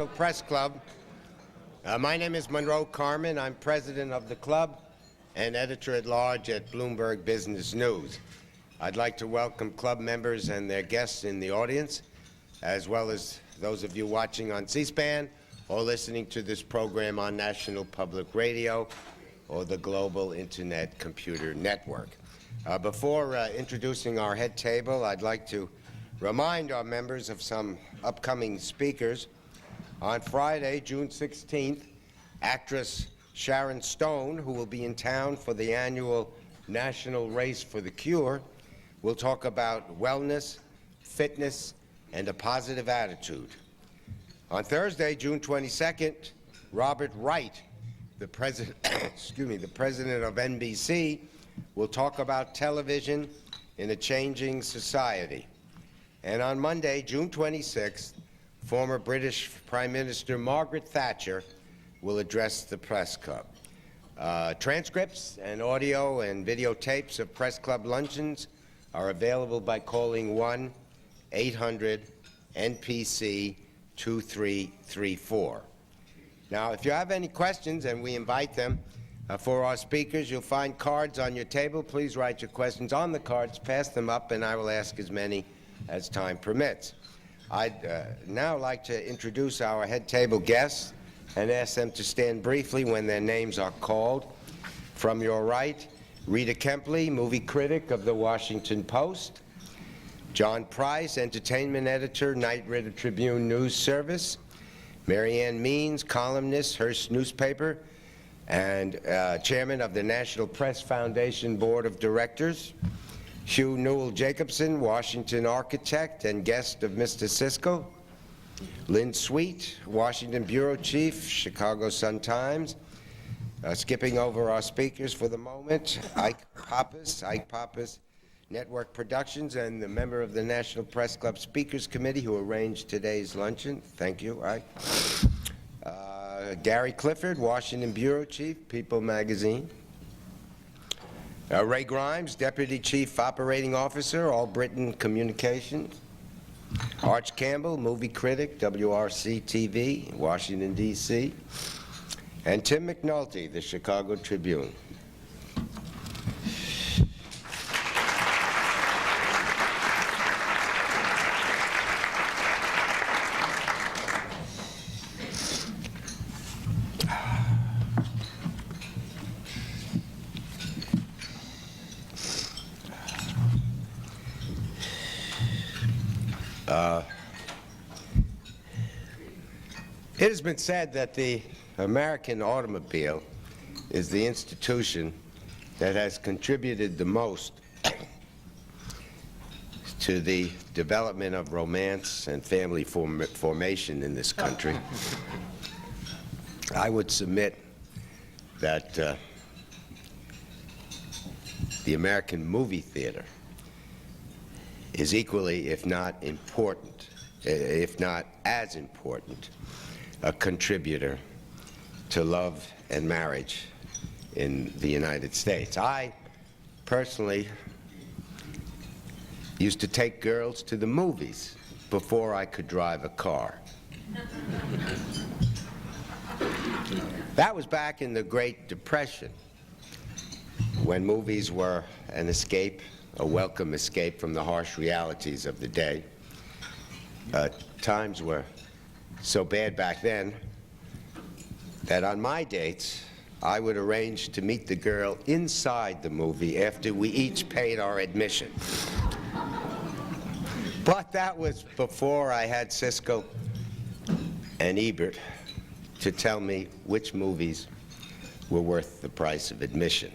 Press Club. My name is Monroe Carmen. I'm president of the club and editor-at-large at Bloomberg Business News. I'd like to welcome club members and their guests in the audience, as well as those of you watching on C-SPAN or listening to this program on National Public Radio or the Global Internet Computer Network. Before introducing our head table, I'd like to remind our members of some upcoming speakers. On Friday, June 16th, actress Sharon Stone, who will be in town for the annual National Race for the Cure, will talk about wellness, fitness, and a positive attitude. On Thursday, June 22nd, Robert Wright, the president, the president of NBC, will talk about television in a changing society. And on Monday, June 26th, former British Prime Minister Margaret Thatcher will address the Press Club. Transcripts and audio and videotapes of Press Club luncheons are available by calling 1-800-NPC-2334. Now, if you have any questions, and we invite them for our speakers, you'll find cards on your table. Please write your questions on the cards, pass them up, and I will ask as many as time permits. I'd now like to introduce our head table guests and ask them to stand briefly when their names are called. From your right, Rita Kempley, movie critic of the Washington Post; John Price, entertainment editor, Knight Ridder Tribune News Service; Marianne Means, columnist, Hearst newspaper, and chairman of the National Press Foundation Board of Directors; Hugh Newell Jacobson, Washington architect and guest of Mr. Siskel; Lynn Sweet, Washington bureau chief, Chicago Sun-Times. Skipping over our speakers for the moment, Ike Pappas, Network Productions, and the member of the National Press Club Speakers Committee who arranged today's luncheon. Thank you, Ike. Gary Clifford, Washington bureau chief, People magazine. Ray Grimes, Deputy Chief Operating Officer, All Britain Communications. Arch Campbell, movie critic, WRC-TV, Washington, D.C. And Tim McNulty, the Chicago Tribune. It has been said that the American automobile is the institution that has contributed the most to the development of romance and family formation in this country. I would submit that the American movie theater is equally, if not important, if not as important, a contributor to love and marriage in the United States. I personally used to take girls to the movies before I could drive a car. That was back in the Great Depression, when movies were an escape, a welcome escape from the harsh realities of the day. Times were so bad back then that on my dates, I would arrange to meet the girl inside the movie after we each paid our admission. But that was before I had Siskel and Ebert to tell me which movies were worth the price of admission.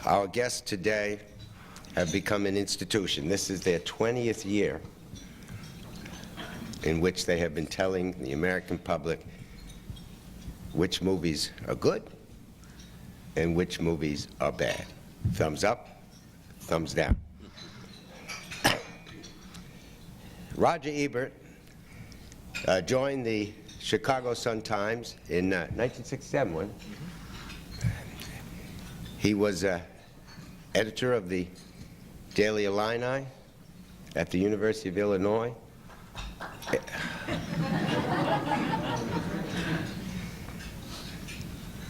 Our guests today have become an institution. This is their 20th year in which they have been telling the American public which movies are good and which movies are bad. Thumbs up, thumbs down. Roger Ebert joined the Chicago Sun-Times in 1967. He was editor of the Daily Illini at the University of Illinois.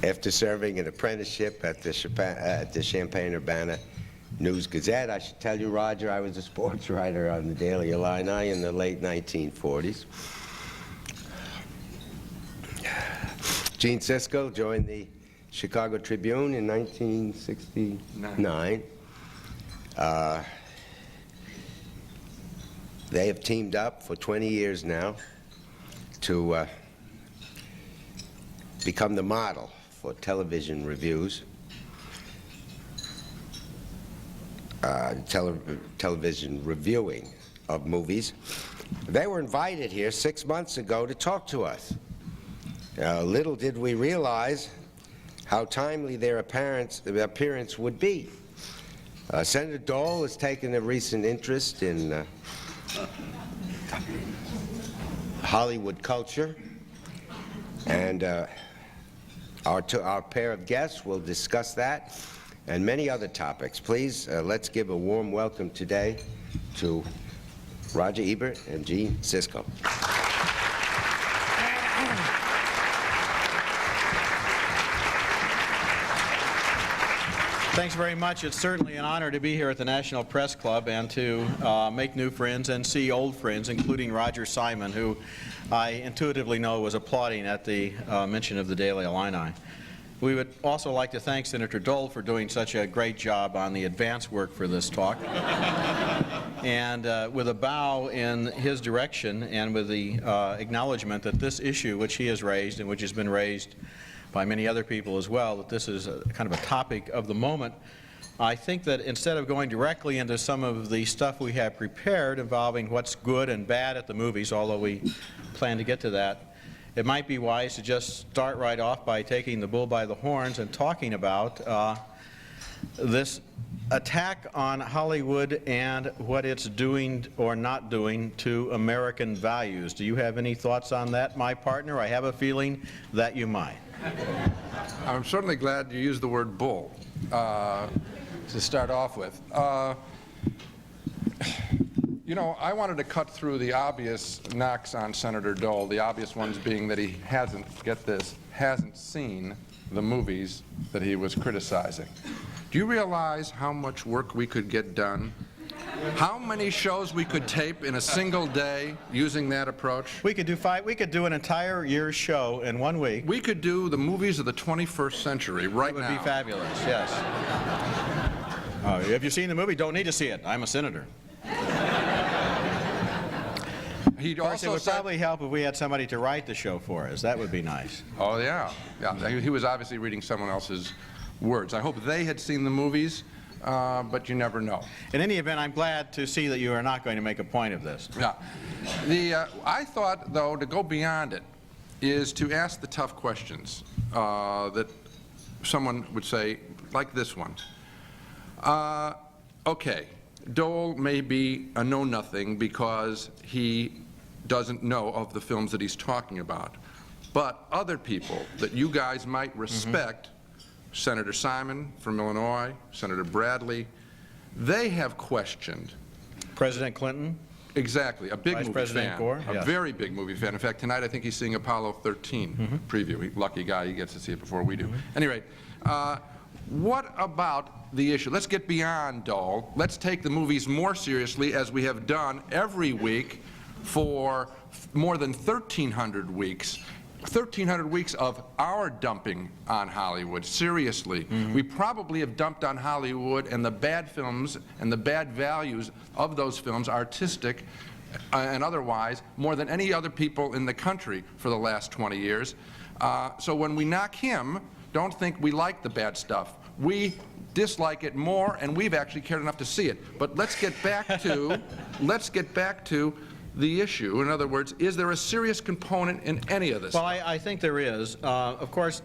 After serving an apprenticeship at the Champaign-Urbana News-Gazette, I should tell you, Roger, I was a sports writer on the Daily Illini in the late 1940s. Gene Siskel joined the Chicago Tribune in 1969. They have teamed up for 20 years now to become the model for television reviews, television reviewing of movies. They were invited here 6 months ago to talk to us. Little did we realize how timely their appearance would be. Senator Dole has taken a recent interest in Hollywood culture, and our pair of guests will discuss that and many other topics. Please, let's give a warm welcome today to Roger Ebert and Gene Siskel. Thanks very much. It's certainly an honor to be here at the National Press Club and to make new friends and see old friends, including Roger Simon, who I intuitively know was applauding at the mention of the Daily Illini. We would also like to thank Senator Dole for doing such a great job on the advance work for this talk. And with a bow in his direction and with the acknowledgement that this issue, which he has raised and which has been raised by many other people as well, that this is kind of a topic of the moment, I think that instead of going directly into some of the stuff we have prepared involving what's good and bad at the movies, although we plan to get to that, it might be wise to just start right off by taking the bull by the horns and talking about this attack on Hollywood and what it's doing or not doing to American values. Do you have any thoughts on that, my partner? I have a feeling that you might. I'm certainly glad you used the word bull to start off with. You know, I wanted to cut through the obvious knocks on Senator Dole, the obvious ones being that he hasn't, get this, hasn't seen the movies that he was criticizing. Do you realize how much work we could get done? How many shows we could tape in a single day using that approach? We could do an entire year's show in 1 week. We could do the movies of the 21st century right now. That would be fabulous, yes. If you've seen the movie, don't need to see it. I'm a senator. He'd of course, also it would probably help if we had somebody to write the show for us. That would be nice. Oh, yeah. Yeah, he was obviously reading someone else's words. I hope they had seen the movies. But you never know. In any event, I'm glad to see that you are not going to make a point of this. Yeah. I thought, though, to go beyond it is to ask the tough questions that someone would say, like this one. Okay, Dole may be a know-nothing because he doesn't know of the films that he's talking about. But other people that you guys might respect, Senator Simon from Illinois, Senator Bradley, they have questioned. President Clinton? Exactly, a big Vice movie President fan, Gore? a Yes. very big movie fan. In fact, tonight I think he's seeing Apollo 13 preview. Lucky guy, he gets to see it before we do. Anyway, what about the issue? Let's get beyond Dole. Let's take the movies more seriously, as we have done every week for more than 1,300 weeks. 1,300 weeks of our dumping on Hollywood, seriously. We probably have dumped on Hollywood and the bad films and the bad values of those films, artistic and otherwise, more than any other people in the country for the last 20 years. So when we knock him, don't think we like the bad stuff. We dislike it more, and we've actually cared enough to see it. But let's get back to, the issue. In other words, is there a serious component in any of this? Well, I think there is. Of course,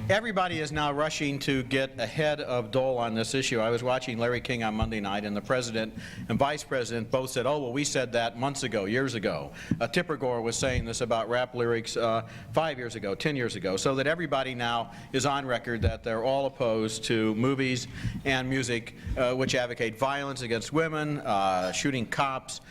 everybody is now rushing to get ahead of Dole on this issue. I was watching Larry King on Monday night, and the President and Vice President both said, oh, well, we said that months ago, years ago. Tipper Gore was saying this about rap lyrics 5 years ago, 10 years ago, so that everybody now is on record that they're all opposed to movies and music which advocate violence against women, shooting cops,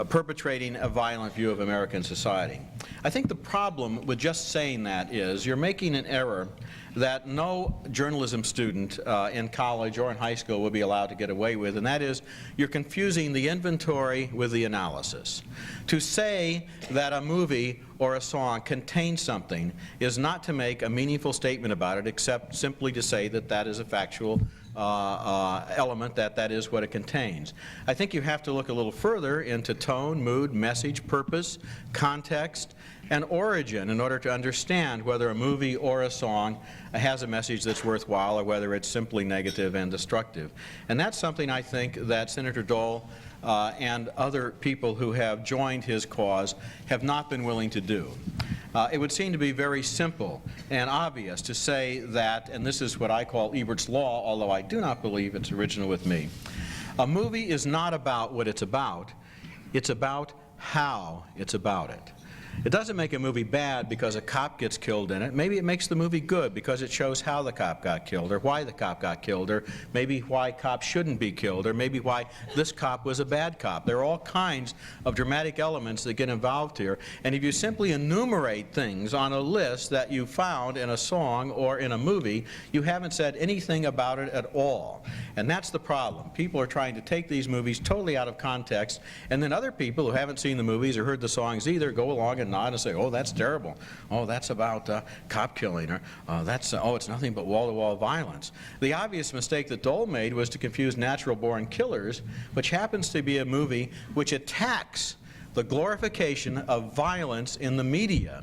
perpetrating a violent view of American society. I think the problem with just saying that is you're making an error that no journalism student in college or in high school would be allowed to get away with, and that is you're confusing the inventory with the analysis. To say that a movie or a song contains something is not to make a meaningful statement about it, except simply to say that that is a factual element, that is what it contains. I think you have to look a little further into tone, mood, message, purpose, context, and origin in order to understand whether a movie or a song has a message that's worthwhile or whether it's simply negative and destructive. And that's something I think that Senator Dole and other people who have joined his cause have not been willing to do. It would seem to be very simple and obvious to say that, and this is what I call Ebert's Law, although I do not believe it's original with me. A movie is not about what it's about how it's about it. It doesn't make a movie bad because a cop gets killed in it. Maybe it makes the movie good because it shows how the cop got killed, or why the cop got killed, or maybe why cops shouldn't be killed, or maybe why this cop was a bad cop. There are all kinds of dramatic elements that get involved here, and if you simply enumerate things on a list that you found in a song or in a movie, you haven't said anything about it at all. And that's the problem. People are trying to take these movies totally out of context, and then other people who haven't seen the movies or heard the songs either go along and nod and say, oh, that's terrible. Oh, that's about cop killing. Or oh, it's nothing but wall-to-wall violence. The obvious mistake that Dole made was to confuse Natural-Born Killers, which happens to be a movie which attacks the glorification of violence in the media.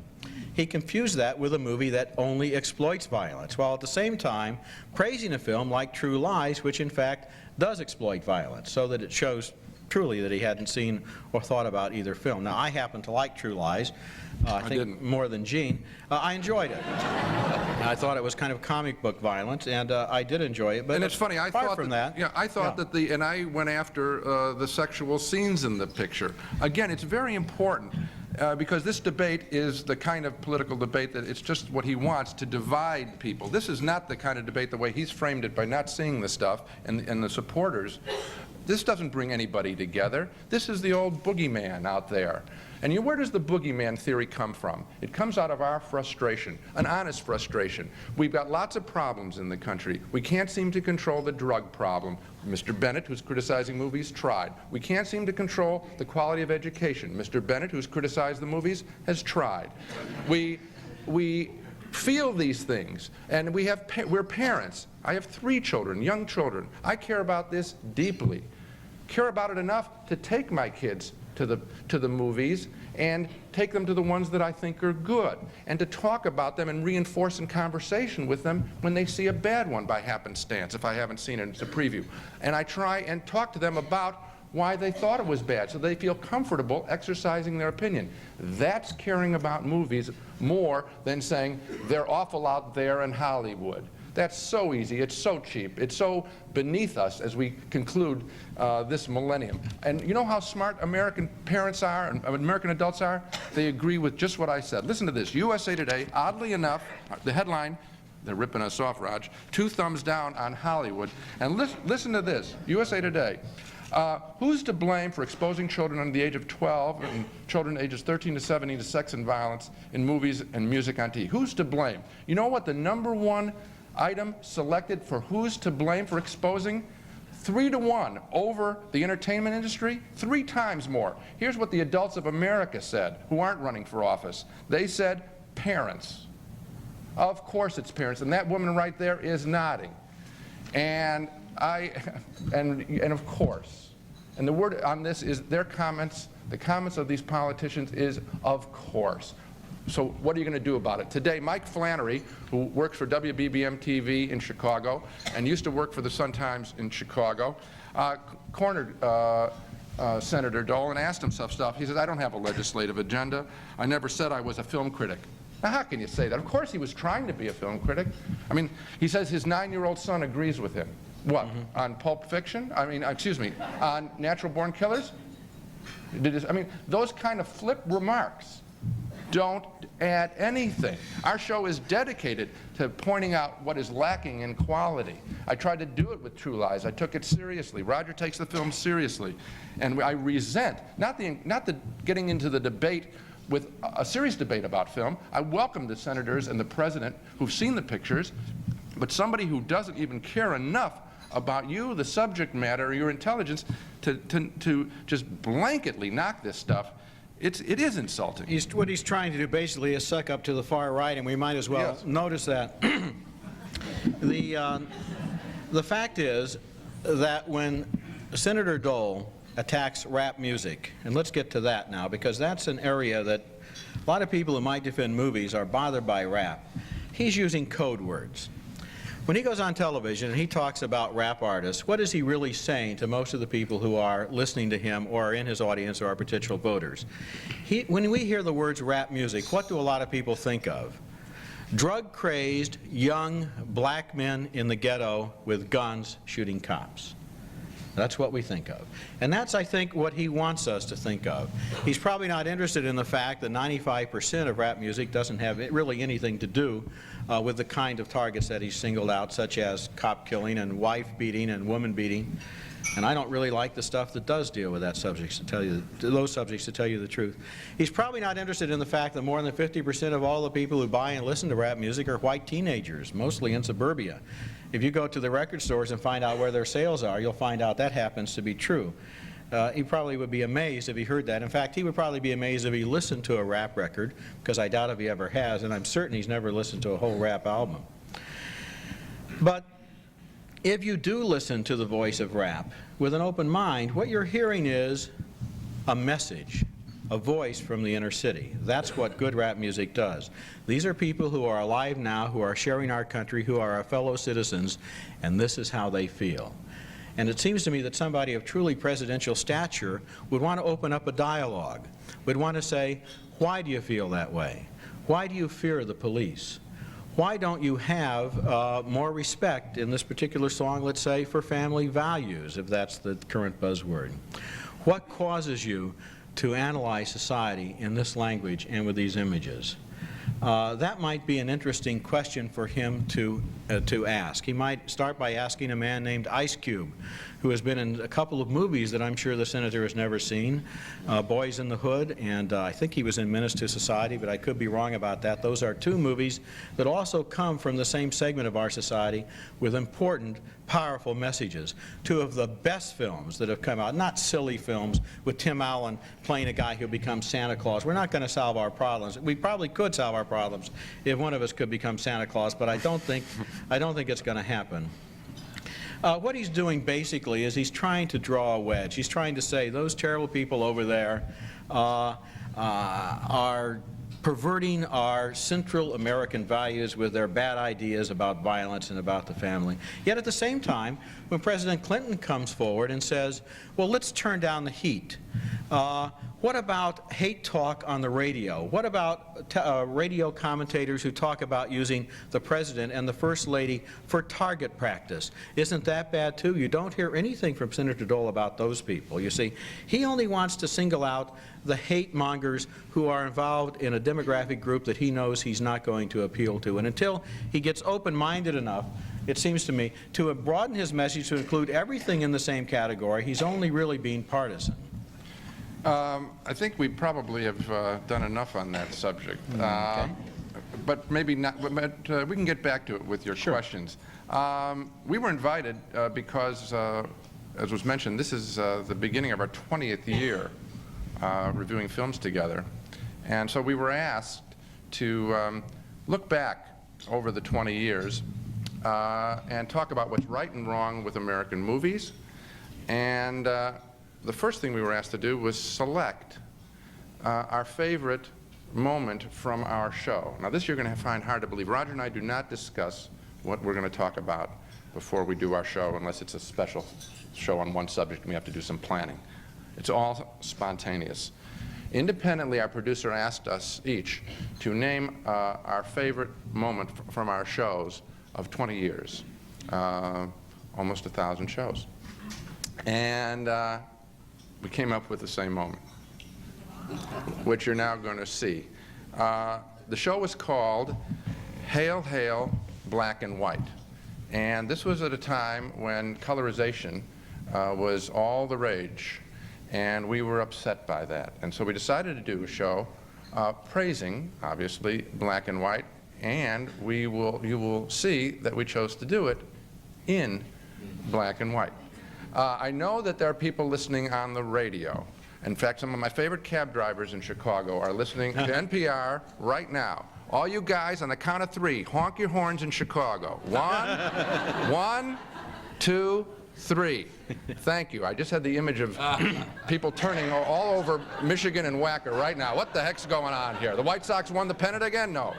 He confused that with a movie that only exploits violence, while at the same time praising a film like True Lies, which in fact does exploit violence, so that it shows truly that he hadn't seen or thought about either film. Now, I happen to like True Lies, I think more than Gene. I enjoyed it. I thought it was kind of comic book violence, and I did enjoy it. But and it's funny, I thought that, yeah, I thought that and I went after the sexual scenes in the picture. Again, it's very important. Because this debate is the kind of political debate that it's just what he wants, to divide people. This is not the kind of debate the way he's framed it by not seeing the stuff and the supporters. This doesn't bring anybody together. This is the old boogeyman out there. And where does the boogeyman theory come from? It comes out of our frustration, an honest frustration. We've got lots of problems in the country. We can't seem to control the drug problem. Mr. Bennett, who's criticizing movies, tried. We can't seem to control the quality of education. Mr. Bennett, who's criticized the movies, has tried. We feel these things, and we're parents. I have 3 children, young children. I care about this deeply. Care about it enough to take my kids to the movies and take them to the ones that I think are good, and to talk about them and reinforce in conversation with them when they see a bad one by happenstance, if I haven't seen it, it's a preview. And I try and talk to them about why they thought it was bad, so they feel comfortable exercising their opinion. That's caring about movies more than saying they're awful out there in Hollywood. That's so easy, it's so cheap, it's so beneath us as we conclude this millennium. And you know how smart American parents are and American adults are? They agree with just what I said. Listen to this, USA Today, oddly enough, the headline, they're ripping us off, Raj, 2 thumbs down on Hollywood. And listen to this, USA Today. Who's to blame for exposing children under the age of 12 and children ages 13 to 17 to sex and violence in movies and music on TV? Who's to blame? You know what the #1 item selected for who's to blame for exposing? 3-to-1 over the entertainment industry, 3 times more. Here's what the adults of America said, who aren't running for office. They said, parents. Of course it's parents, and that woman right there is nodding. And of course. And the word on this is their comments, the comments of these politicians is of course. So what are you going to do about it? Today, Mike Flannery, who works for WBBM-TV in Chicago and used to work for the Sun-Times in Chicago, cornered Senator Dole and asked him some stuff. He says, I don't have a legislative agenda. I never said I was a film critic. Now, how can you say that? Of course he was trying to be a film critic. I mean, he says his 9-year-old son agrees with him. What? On Pulp Fiction? I mean, excuse me, on Natural Born Killers? I mean, those kind of flip remarks don't add anything. Our show is dedicated to pointing out what is lacking in quality. I tried to do it with True Lies. I took it seriously. Roger takes the film seriously. And I resent, not the getting into the debate with a serious debate about film. I welcome the senators and the president who've seen the pictures, but somebody who doesn't even care enough about you, the subject matter, or your intelligence to just blanketly knock this stuff, it is insulting. What he's trying to do basically is suck up to the far right, and we might as well notice that. The fact is that when Senator Dole attacks rap music, and let's get to that now, because that's an area that a lot of people who might defend movies are bothered by rap. He's using code words. When he goes on television and he talks about rap artists, what is he really saying to most of the people who are listening to him or are in his audience or are potential voters? When we hear the words rap music, what do a lot of people think of? Drug-crazed, young black men in the ghetto with guns shooting cops. That's what we think of. And that's, I think, what he wants us to think of. He's probably not interested in the fact that 95% of rap music doesn't have really anything to do with the kind of targets that he's singled out, such as cop killing and wife beating and woman beating. And I don't really like the stuff that does deal with that subjects, to tell you the truth. He's probably not interested in the fact that more than 50% of all the people who buy and listen to rap music are white teenagers, mostly in suburbia. If you go to the record stores and find out where their sales are, you'll find out that happens to be true. He probably would be amazed if he heard that. In fact, he would probably be amazed if he listened to a rap record, because I doubt if he ever has, and I'm certain he's never listened to a whole rap album. But if you do listen to the voice of rap with an open mind, what you're hearing is a message, a voice from the inner city. That's what good rap music does. These are people who are alive now, who are sharing our country, who are our fellow citizens, and this is how they feel. And it seems to me that somebody of truly presidential stature would want to open up a dialogue, would want to say, why do you feel that way? Why do you fear the police? Why don't you have more respect in this particular song, let's say, for family values, if that's the current buzzword? What causes you to analyze society in this language and with these images? That might be an interesting question for him to ask. He might start by asking a man named Ice Cube, who has been in a couple of movies that I'm sure the senator has never seen, Boys in the Hood, and I think he was in Menace to Society, but I could be wrong about that. Those are two movies that also come from the same segment of our society with important, powerful messages. Two of the best films that have come out, not silly films with Tim Allen playing a guy who becomes Santa Claus. We're not going to solve our problems. We probably could solve our problems if one of us could become Santa Claus, but I don't think it's going to happen. What he's doing basically is he's trying to draw a wedge. He's trying to say those terrible people over there are perverting our Central American values with their bad ideas about violence and about the family. Yet at the same time, when President Clinton comes forward and says, well, let's turn down the heat. What about hate talk on the radio? What about radio commentators who talk about using the President and the First Lady for target practice? Isn't that bad too? You don't hear anything from Senator Dole about those people. You see, he only wants to single out the hate mongers who are involved in a demographic group that he knows he's not going to appeal to. And until he gets open-minded enough, it seems to me, to broaden his message to include everything in the same category, he's only really being partisan. I think we probably have done enough on that subject. Okay. But maybe not, but we can get back to it with your questions. We were invited because, as was mentioned, this is the beginning of our 20th year reviewing films together. And so we were asked to look back over the 20 years and talk about what's right and wrong with American movies. And the first thing we were asked to do was select our favorite moment from our show. Now this you're going to find hard to believe. Roger and I do not discuss what we're going to talk about before we do our show, unless it's a special show on one subject and we have to do some planning. It's all spontaneous. Independently, our producer asked us each to name our favorite moment from our shows of 20 years, almost 1,000 shows. And we came up with the same moment, which you're now going to see. The show was called Hail, Hail, Black and White. And this was at a time when colorization was all the rage, and we were upset by that. And so we decided to do a show praising, obviously, black and white, and you will see that we chose to do it in black and white. I know that there are people listening on the radio. In fact, some of my favorite cab drivers in Chicago are listening to NPR right now. All you guys, on the count of 3, honk your horns in Chicago. 1, 2, 3. Thank you. I just had the image of people turning all over Michigan and Wacker right now. What the heck's going on here? The White Sox won the pennant again? No.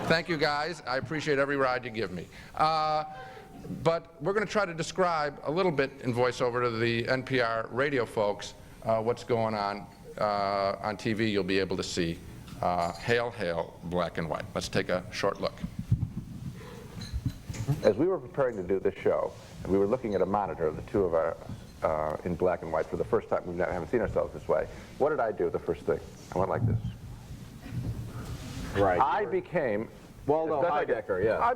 Thank you, guys. I appreciate every ride you give me. But we're going to try to describe a little bit in voiceover to the NPR radio folks what's going on TV. You'll be able to see Hail, Hail, Black and White. Let's take a short look. As we were preparing to do this show, and we were looking at a monitor of the two of our in black and white for the first time. We haven't seen ourselves this way. What did I do the first thing? I went like this. Right. I became Waldo Heidecker, yes. I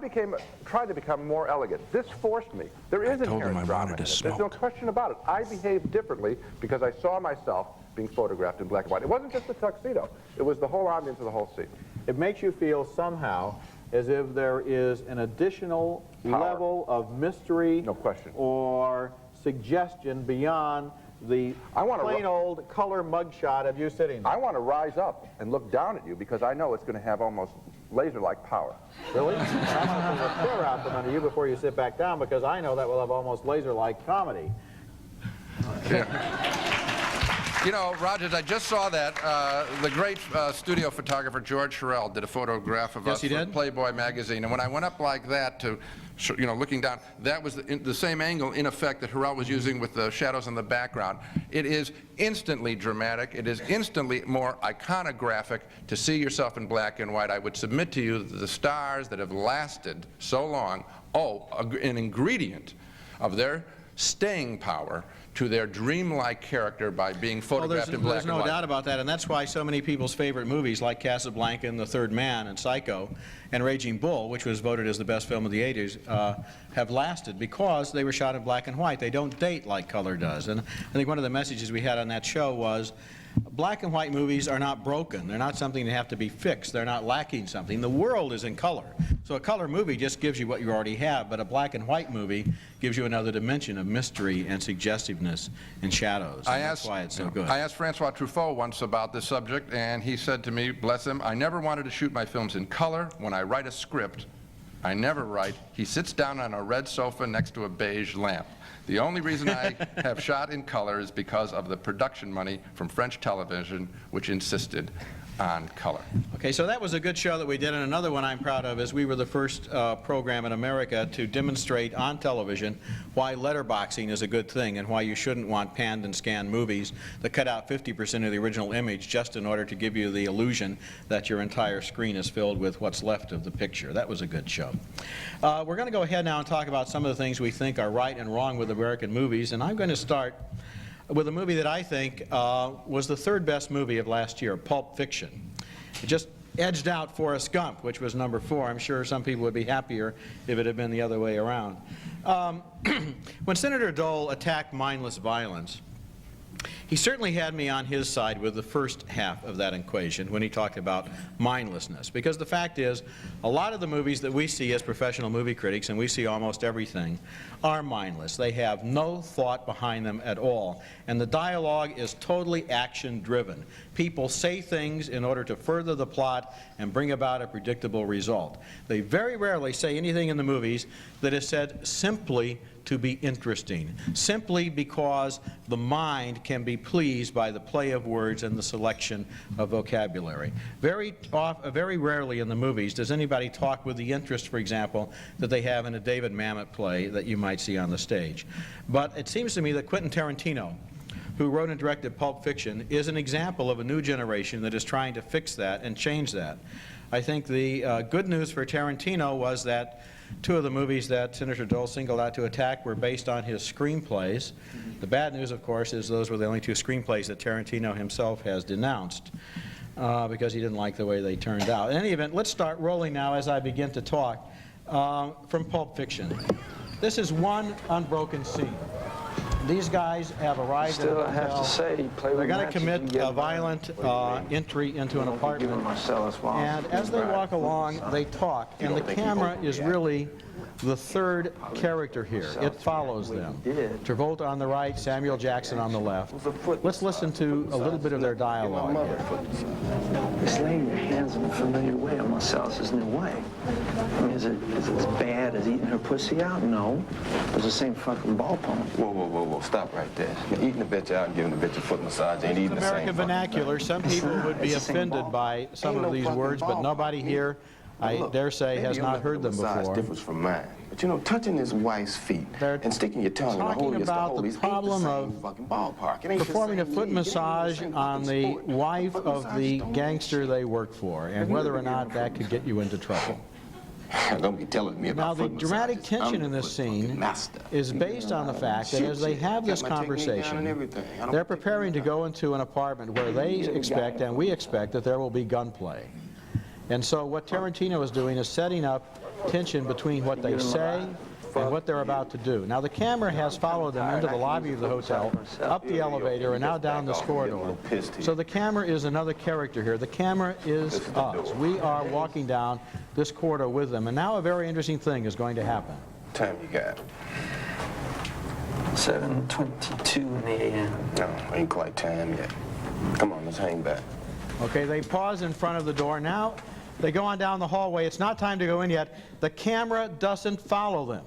tried to become more elegant. This forced me. There is inherent drama in it. There's no question about it. I behaved differently because I saw myself being photographed in black and white. It wasn't just the tuxedo. It was the whole ambience of the whole scene. It makes you feel somehow as if there is an additional level of mystery, no question, or suggestion beyond the plain old color mugshot of you sitting there. I want to rise up and look down at you because I know it's going to have almost laser-like power. Really? I'm going to put a chair out from under you before you sit back down because I know that will have almost laser-like comedy. Yeah. You know, Rogers, I just saw that. The great studio photographer George Sherrill did a photograph of us for Playboy magazine. And when I went up like that to, you know, looking down, that was the same angle, in effect, that Sherrill was using with the shadows in the background. It is instantly dramatic. It is instantly more iconographic to see yourself in black and white. I would submit to you that the stars that have lasted so long owe an ingredient of their staying power to their dreamlike character by being photographed in black and white. There's no doubt about that, and that's why so many people's favorite movies like Casablanca and The Third Man and Psycho and Raging Bull, which was voted as the best film of the 80s, have lasted because they were shot in black and white. They don't date like color does. And I think one of the messages we had on that show was black and white movies are not broken. They're not something that have to be fixed. They're not lacking something. The world is in color. So a color movie just gives you what you already have, but a black and white movie gives you another dimension of mystery and suggestiveness and shadows. And that's why it's so good. I asked Francois Truffaut once about this subject, and he said to me, bless him, I never wanted to shoot my films in color. When I write a script, I never write. He sits down on a red sofa next to a beige lamp. The only reason I have shot in color is because of the production money from French television, which insisted on color. Okay, so that was a good show that we did, and another one I'm proud of is we were the first program in America to demonstrate on television why letterboxing is a good thing and why you shouldn't want panned and scanned movies that cut out 50% of the original image just in order to give you the illusion that your entire screen is filled with what's left of the picture. That was a good show. We're going to go ahead now and talk about some of the things we think are right and wrong with American movies, and I'm going to start with a movie that I think was the third best movie of last year, Pulp Fiction. It just edged out Forrest Gump, which was number 4. I'm sure some people would be happier if it had been the other way around. When Senator Dole attacked mindless violence, he certainly had me on his side with the first half of that equation when he talked about mindlessness. Because the fact is, a lot of the movies that we see as professional movie critics, and we see almost everything, are mindless. They have no thought behind them at all. And the dialogue is totally action-driven. People say things in order to further the plot and bring about a predictable result. They very rarely say anything in the movies that is said simply to be interesting, simply because the mind can be pleased by the play of words and the selection of vocabulary. Very rarely in the movies does anybody talk with the interest, for example, that they have in a David Mamet play that you might see on the stage. But it seems to me that Quentin Tarantino, who wrote and directed Pulp Fiction, is an example of a new generation that is trying to fix that and change that. I think the good news for Tarantino was that 2 of the movies that Senator Dole singled out to attack were based on his screenplays. The bad news, of course, is those were the only 2 screenplays that Tarantino himself has denounced. because he didn't like the way they turned out. In any event, let's start rolling now as I begin to talk from Pulp Fiction. This is one unbroken scene. These guys have arrived at a hotel. I have to say, they're going to commit a violent entry into an apartment. And as they walk along, they talk. And the camera is really the third character here. It follows them. Travolta on the right, Samuel Jackson on the left. Let's listen to a little bit of their dialogue here. It's laying your hands in a familiar way on Marcellus' new wife. I mean, is it as bad as eating her pussy out? No. It's the same fucking ball pump. Whoa, stop right there. Eating the bitch out and giving the bitch a foot massage ain't eating the same. American vernacular. Some people would be offended by some of these words, but nobody here, I dare say, has not heard them before. Difference from mine. But you know, touching his wife's feet and sticking your tongue in the holiest of holies ain't the same fucking ballpark. It ain't performing a foot massage on the wife of the gangster they work for, and whether or not that could get you into trouble. Don't be telling me about now, the dramatic tension in this scene is based on the fact that as they have this conversation, they're preparing to go into an apartment where they expect, and we expect, that there will be gunplay. And so what Tarantino is doing is setting up tension between what they say and what they're about to do. Now, the camera has followed them into the lobby of the hotel, up the elevator, and now down this corridor. So the camera is another character here. The camera is us. We are walking down this corridor with them. And now a very interesting thing is going to happen. Time you got? 7:22 in the a.m. No, ain't quite time yet. Come on, let's hang back. Okay, they pause in front of the door. Now they go on down the hallway. It's not time to go in yet. The camera doesn't follow them.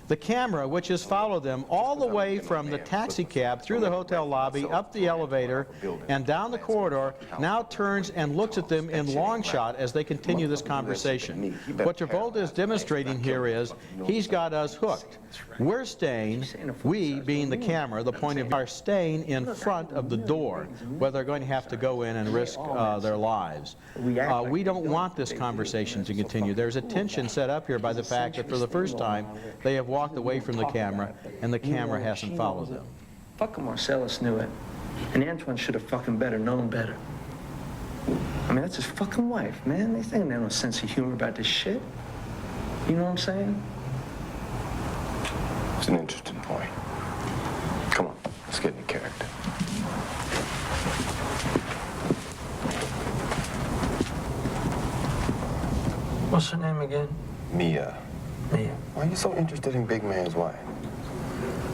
The camera, which has followed them all the way from the taxi cab through the hotel lobby, up the elevator, and down the corridor, now turns and looks at them in long shot as they continue this conversation. What Travolta is demonstrating here is he's got us hooked. We're staying, we being the camera, the point of view, are staying in front of the door, where they're going to have to go in and risk their lives. We don't want this conversation to continue. There's a tension set up here by the fact that for the first time, they have walked away from the camera, and the camera hasn't followed them. Fucking Marcellus knew it. And Antoine should have fucking known better. I mean, that's his fucking wife, man. They think they have no sense of humor about this shit. You know what I'm saying? It's an interesting point. Come on, let's get into character. What's her name again? Mia. Mia. Why are you so interested in big man's wife?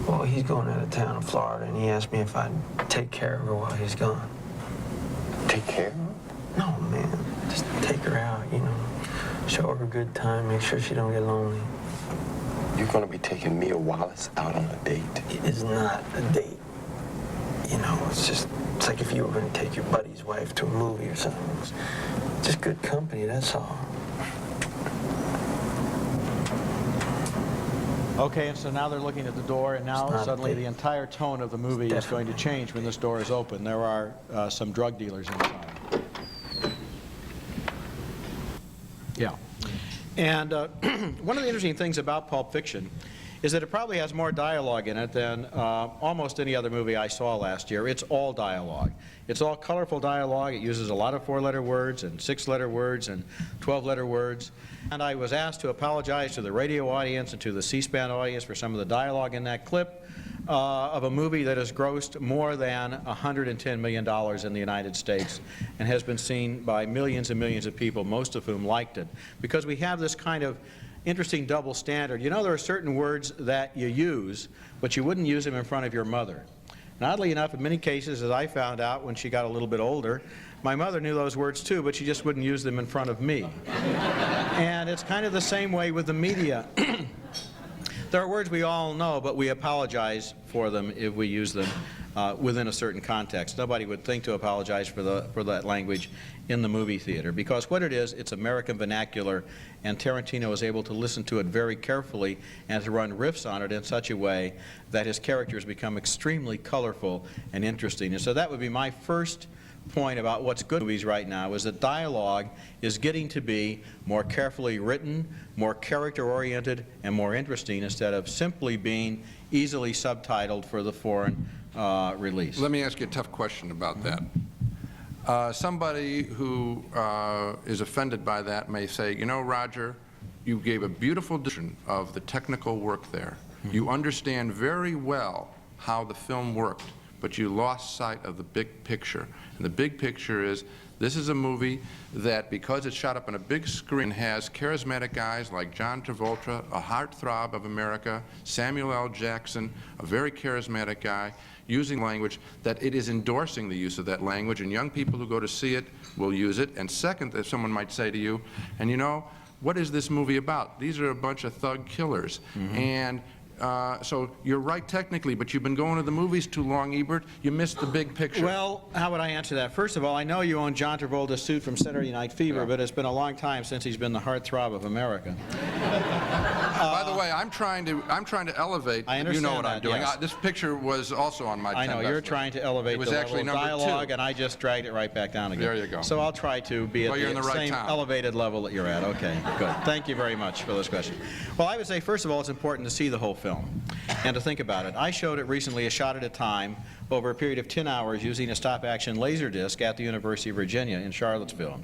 Well, he's going out of town in Florida, and he asked me if I'd take care of her while he's gone. Take care of her? No, man. Just take her out, you know. Show her a good time, make sure she don't get lonely. You're gonna be taking Mia Wallace out on a date? It is not a date. You know, it's like if you were going to take your buddy's wife to a movie or something. It's just good company, that's all. Okay, and so now they're looking at the door, and now suddenly the entire tone of the movie is going to change when this door is open. There are some drug dealers inside. Yeah. And one of the interesting things about Pulp Fiction is that it probably has more dialogue in it than almost any other movie I saw last year. It's all dialogue. It's all colorful dialogue. It uses a lot of 4-letter words and 6-letter words and 12-letter words. And I was asked to apologize to the radio audience and to the C-SPAN audience for some of the dialogue in that clip of a movie that has grossed more than $110 million in the United States and has been seen by millions and millions of people, most of whom liked it. Because we have this kind of interesting double standard. You know, there are certain words that you use, but you wouldn't use them in front of your mother. And oddly enough, in many cases, as I found out when she got a little bit older, my mother knew those words too, but she just wouldn't use them in front of me. And it's kind of the same way with the media. There are words we all know, but we apologize for them if we use them within a certain context. Nobody would think to apologize for that language in the movie theater, because what it is, it's American vernacular, and Tarantino is able to listen to it very carefully and to run riffs on it in such a way that his characters become extremely colorful and interesting. And so that would be my first point about what's good in movies right now, is that dialogue is getting to be more carefully written, more character-oriented, and more interesting, instead of simply being easily subtitled for the foreign release. Let me ask you a tough question about that. Somebody who is offended by that may say, you know, Roger, you gave a beautiful description of the technical work there. You understand very well how the film worked, but you lost sight of the big picture. And the big picture is, this is a movie that, because it's shot up on a big screen, has charismatic guys like John Travolta, a heartthrob of America, Samuel L. Jackson, a very charismatic guy, using language that it is endorsing the use of that language, and young people who go to see it will use it. And second, if someone might say to you, and you know, what is this movie about? These are a bunch of thug killers. And so you're right technically, but you've been going to the movies too long, Ebert. You missed the big picture. Well, how would I answer that? First of all, I know you own John Travolta's suit from Saturday Night Fever, but it's been a long time since he's been the heartthrob of America. By the way, I'm trying to elevate. I understand. You know what I'm doing. Yes. This picture was also on my 10 I know, best you're list. trying to elevate It was the actually level of number dialogue, 2. and I just dragged it right back down again. There you go. So I'll try to be Well, at you're in the the right same town. elevated level that you're at. Okay, good. Thank you very much for this question. Well, I would say, first of all, it's important to see the whole film and to think about it. I showed it recently, a shot at a time, over a period of 10 hours using a stop-action Laserdisc at the University of Virginia in Charlottesville.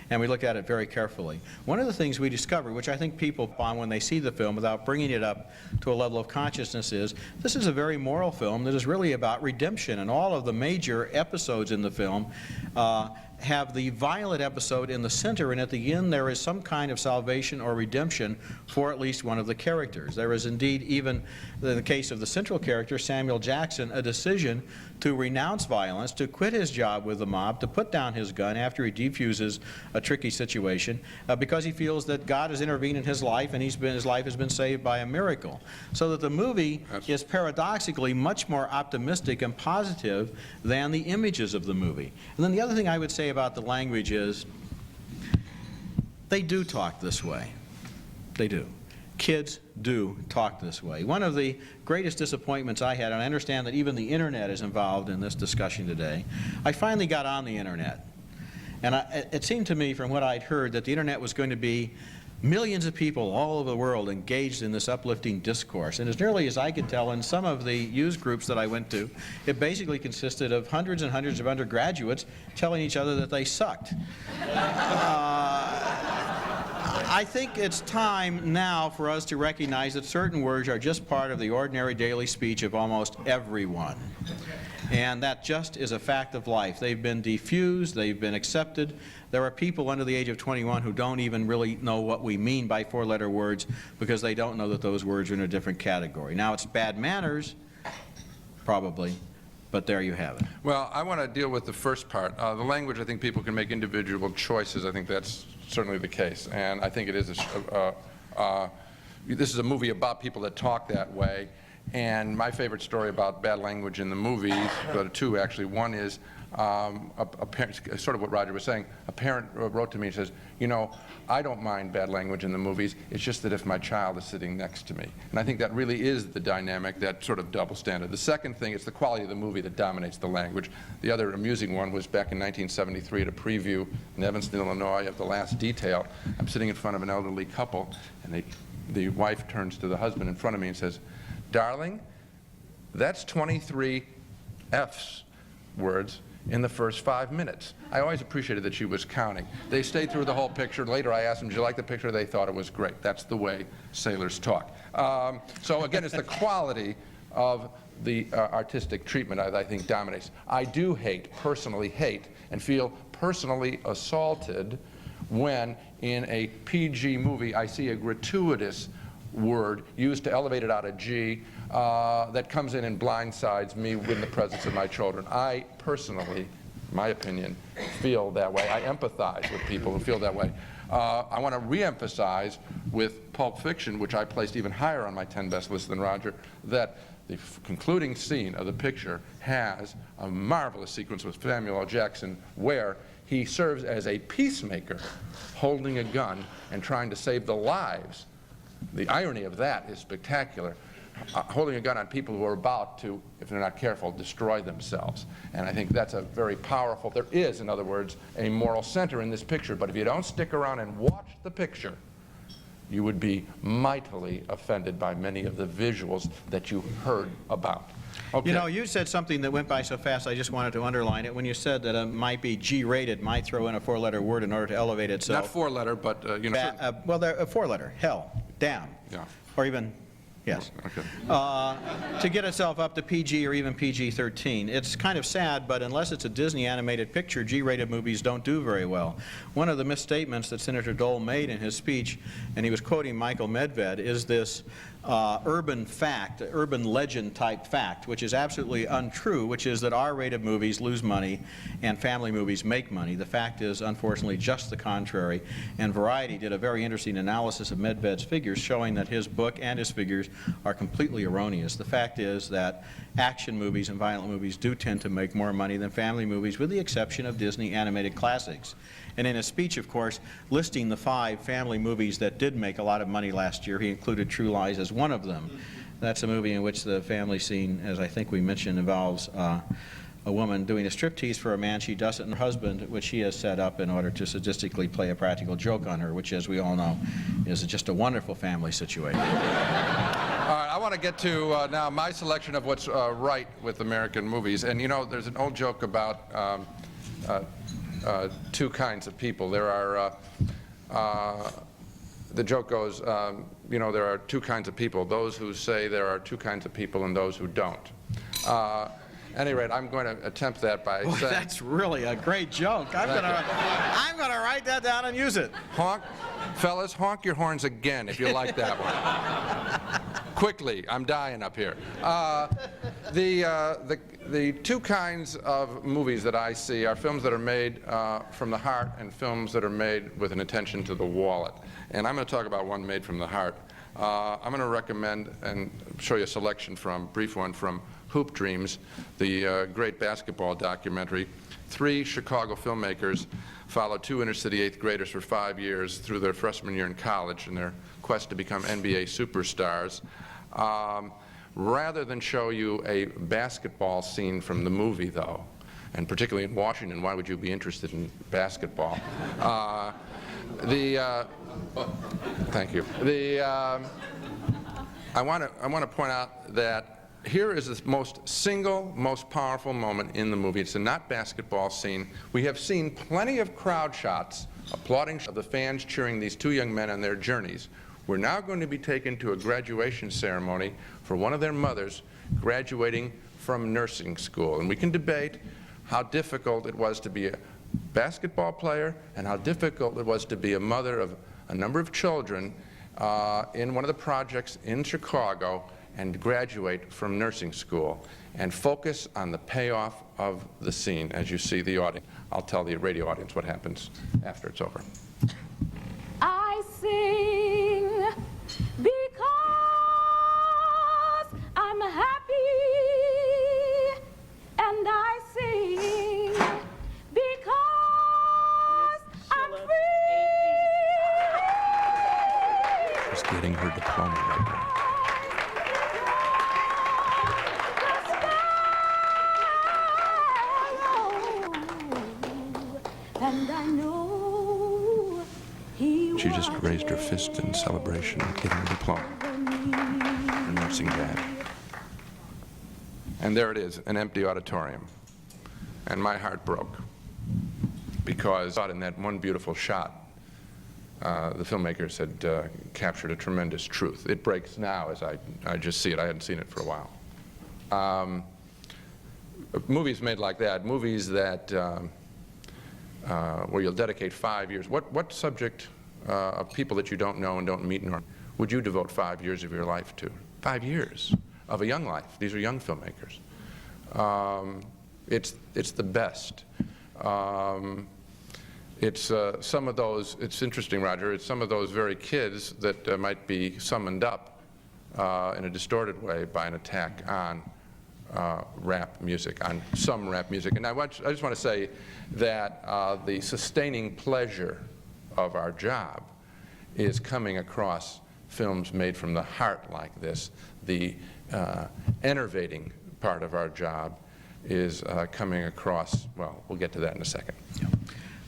And we looked at it very carefully. One of the things we discovered, which I think people find when they see the film without bringing it up to a level of consciousness, is this is a very moral film that is really about redemption, and all of the major episodes in the film have the violent episode in the center, and at the end there is some kind of salvation or redemption for at least one of the characters. There is indeed, even in the case of the central character, Samuel Jackson, a decision to renounce violence, to quit his job with the mob, to put down his gun after he defuses a tricky situation, because he feels that God has intervened in his life and his life has been saved by a miracle. So that the movie is paradoxically much more optimistic and positive than the images of the movie. And then the other thing I would say about the language is they do talk this way. They do. Kids do talk this way. One of the greatest disappointments I had, and I understand that even the internet is involved in this discussion today, I finally got on the internet. And it seemed to me from what I'd heard that the internet was going to be millions of people all over the world engaged in this uplifting discourse. And as nearly as I could tell, in some of the youth groups that I went to, it basically consisted of hundreds and hundreds of undergraduates telling each other that they sucked. I think it's time now for us to recognize that certain words are just part of the ordinary daily speech of almost everyone. And that just is a fact of life. They've been diffused, they've been accepted. There are people under the age of 21 who don't even really know what we mean by four-letter words because they don't know that those words are in a different category. Now, it's bad manners, probably, but there you have it. Well, I want to deal with the first part. The language, I think people can make individual choices. I think that's certainly the case. And I think it is this is a movie about people that talk that way. And my favorite story about bad language in the movies, there are two actually. One is a parent, sort of what Roger was saying. A parent wrote to me and says, you know, I don't mind bad language in the movies. It's just that if my child is sitting next to me. And I think that really is the dynamic, that sort of double standard. The second thing is the quality of the movie that dominates the language. The other amusing one was back in 1973 at a preview in Evanston, Illinois of The Last Detail. I'm sitting in front of an elderly couple, and the wife turns to the husband in front of me and says, darling, that's 23 F's words in the first 5 minutes. I always appreciated that she was counting. They stayed through the whole picture. Later I asked them, did you like the picture? They thought it was great. That's the way sailors talk. So again, it's the quality of the artistic treatment I think dominates. I do personally hate, and feel personally assaulted when in a PG movie I see a gratuitous word used to elevate it out of G that comes in and blindsides me in the presence of my children. I personally, my opinion, feel that way. I empathize with people who feel that way. I want to re-emphasize with Pulp Fiction, which I placed even higher on my 10 best list than Roger, that the concluding scene of the picture has a marvelous sequence with Samuel L. Jackson where he serves as a peacemaker holding a gun and trying to save the lives. The irony of that is spectacular. Holding a gun on people who are about to, if they're not careful, destroy themselves. And I think that's a very powerful, there is, in other words, a moral center in this picture. But if you don't stick around and watch the picture, you would be mightily offended by many of the visuals that you heard about. Okay. You know, you said something that went by so fast, I just wanted to underline it. When you said that it might be G-rated, might throw in a four-letter word in order to elevate itself. Not four-letter, but, you know. Well, they're a four-letter, hell, damn. Yeah. Or even, yes. Okay. To get itself up to PG or even PG-13. It's kind of sad, but unless it's a Disney animated picture, G-rated movies don't do very well. One of the misstatements that Senator Dole made in his speech, and he was quoting Michael Medved, is this urban fact, urban legend type fact, which is absolutely untrue, which is that R-rated movies lose money and family movies make money. The fact is, unfortunately, just the contrary. And Variety did a very interesting analysis of Medved's figures, showing that his book and his figures are completely erroneous. The fact is that action movies and violent movies do tend to make more money than family movies, with the exception of Disney animated classics. And in his speech, of course, listing the 5 family movies that did make a lot of money last year, he included True Lies as one of them. That's a movie in which the family scene, as I think we mentioned, involves a woman doing a striptease for a man she doesn't, and her husband, which he has set up in order to sadistically play a practical joke on her, which, as we all know, is just a wonderful family situation. All right, I want to get to now my selection of what's right with American movies. And you know, there's an old joke about two kinds of people. There are, the joke goes, you know, there are two kinds of people, those who say there are two kinds of people and those who don't. At any rate, I'm going to attempt that by saying... That's really a great joke. I'm going to write that down and use it. Honk, fellas, honk your horns again if you like that one. Quickly, I'm dying up here. The two kinds of movies that I see are films that are made from the heart and films that are made with an attention to the wallet. And I'm going to talk about one made from the heart. I'm going to recommend and show you a selection from, brief one, from Hoop Dreams, the great basketball documentary. 3 Chicago filmmakers followed 2 inner-city 8th graders for 5 years through their freshman year in college in their quest to become NBA superstars. Rather than show you a basketball scene from the movie, though, and particularly in Washington, why would you be interested in basketball? Thank you. I want to point out that here is the most powerful moment in the movie. It's a not basketball scene. We have seen plenty of crowd shots applauding of the fans cheering these 2 young men on their journeys. We're now going to be taken to a graduation ceremony for one of their mothers graduating from nursing school. And we can debate how difficult it was to be a basketball player and how difficult it was to be a mother of a number of children in one of the projects in Chicago and graduate from nursing school and focus on the payoff of the scene as you see the audience. I'll tell the radio audience what happens after it's over. I sing because I'm happy, and I sing because I'm free. She's getting her diploma right now. And I know he She just raised her fist in celebration of getting her diploma. Her nursing dad. And there it is, an empty auditorium. And my heart broke. Because in that one beautiful shot, the filmmakers had captured a tremendous truth. It breaks now as I just see it. I hadn't seen it for a while. Movies made like that, movies that where you'll dedicate 5 years. What subject of people that you don't know and don't meet would you devote 5 years of your life to? 5 years of a young life. These are young filmmakers. It's the best. It's some of those, it's interesting, Roger, it's some of those very kids that might be summoned up in a distorted way by an attack on rap music, on some rap music. And I just want to say that the sustaining pleasure of our job is coming across films made from the heart like this. The enervating part of our job is coming across, well, we'll get to that in a second.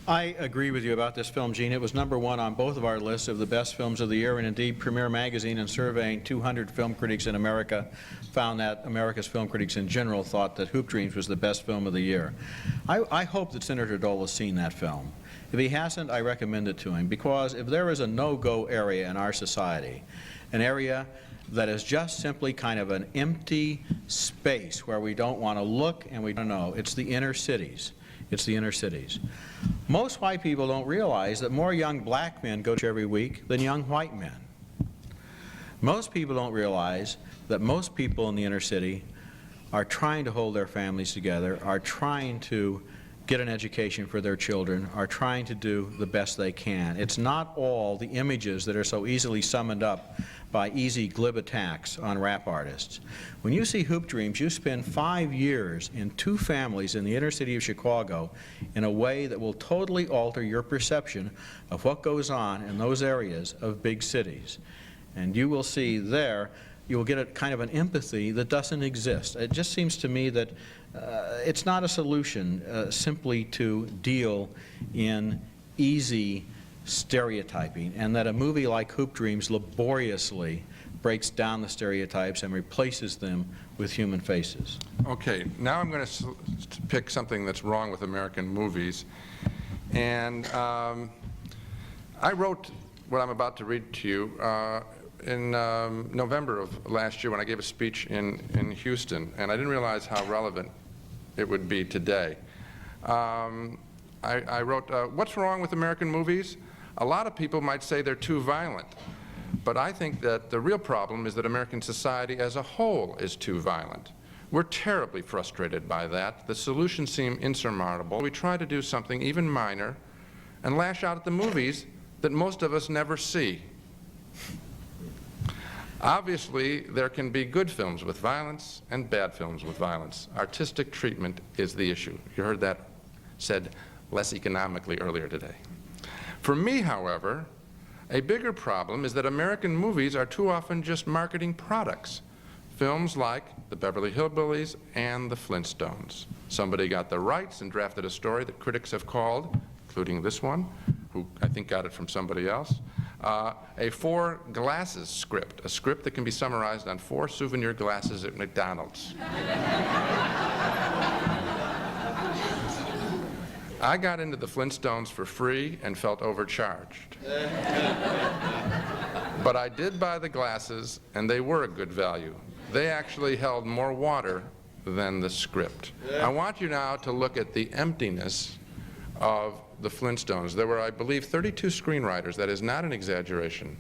I agree with you about this film, Gene. It was #1 on both of our lists of the best films of the year, and indeed Premiere Magazine, in surveying 200 film critics in America, found that America's film critics in general thought that Hoop Dreams was the best film of the year. I hope that Senator Dole has seen that film. If he hasn't, I recommend it to him, because if there is a no-go area in our society, an area that is just simply kind of an empty space where we don't want to look and we don't know, it's the inner cities. It's the inner cities. Most white people don't realize that more young black men go to church every week than young white men. Most people don't realize that most people in the inner city are trying to hold their families together, are trying to get an education for their children, are trying to do the best they can. It's not all the images that are so easily summoned up by easy glib attacks on rap artists. When you see Hoop Dreams, you spend 5 years in 2 families in the inner city of Chicago in a way that will totally alter your perception of what goes on in those areas of big cities. And you will see there, you will get a kind of an empathy that doesn't exist. It just seems to me that it's not a solution simply to deal in easy stereotyping, and that a movie like Hoop Dreams laboriously breaks down the stereotypes and replaces them with human faces. Okay, now I'm going to pick something that's wrong with American movies. And I wrote what I'm about to read to you in November of last year when I gave a speech in Houston, and I didn't realize how relevant it would be today. I wrote, what's wrong with American movies? A lot of people might say they're too violent, but I think that the real problem is that American society as a whole is too violent. We're terribly frustrated by that. The solutions seem insurmountable. We try to do something even minor and lash out at the movies that most of us never see. Obviously, there can be good films with violence and bad films with violence. Artistic treatment is the issue. You heard that said less economically earlier today. For me, however, a bigger problem is that American movies are too often just marketing products. Films like the Beverly Hillbillies and the Flintstones. Somebody got the rights and drafted a story that critics have called, including this one, who I think got it from somebody else, a 4 glasses script, a script that can be summarized on 4 souvenir glasses at McDonald's. I got into the Flintstones for free and felt overcharged. But I did buy the glasses, and they were a good value. They actually held more water than the script. I want you now to look at the emptiness of the Flintstones. There were, I believe, 32 screenwriters. That is not an exaggeration.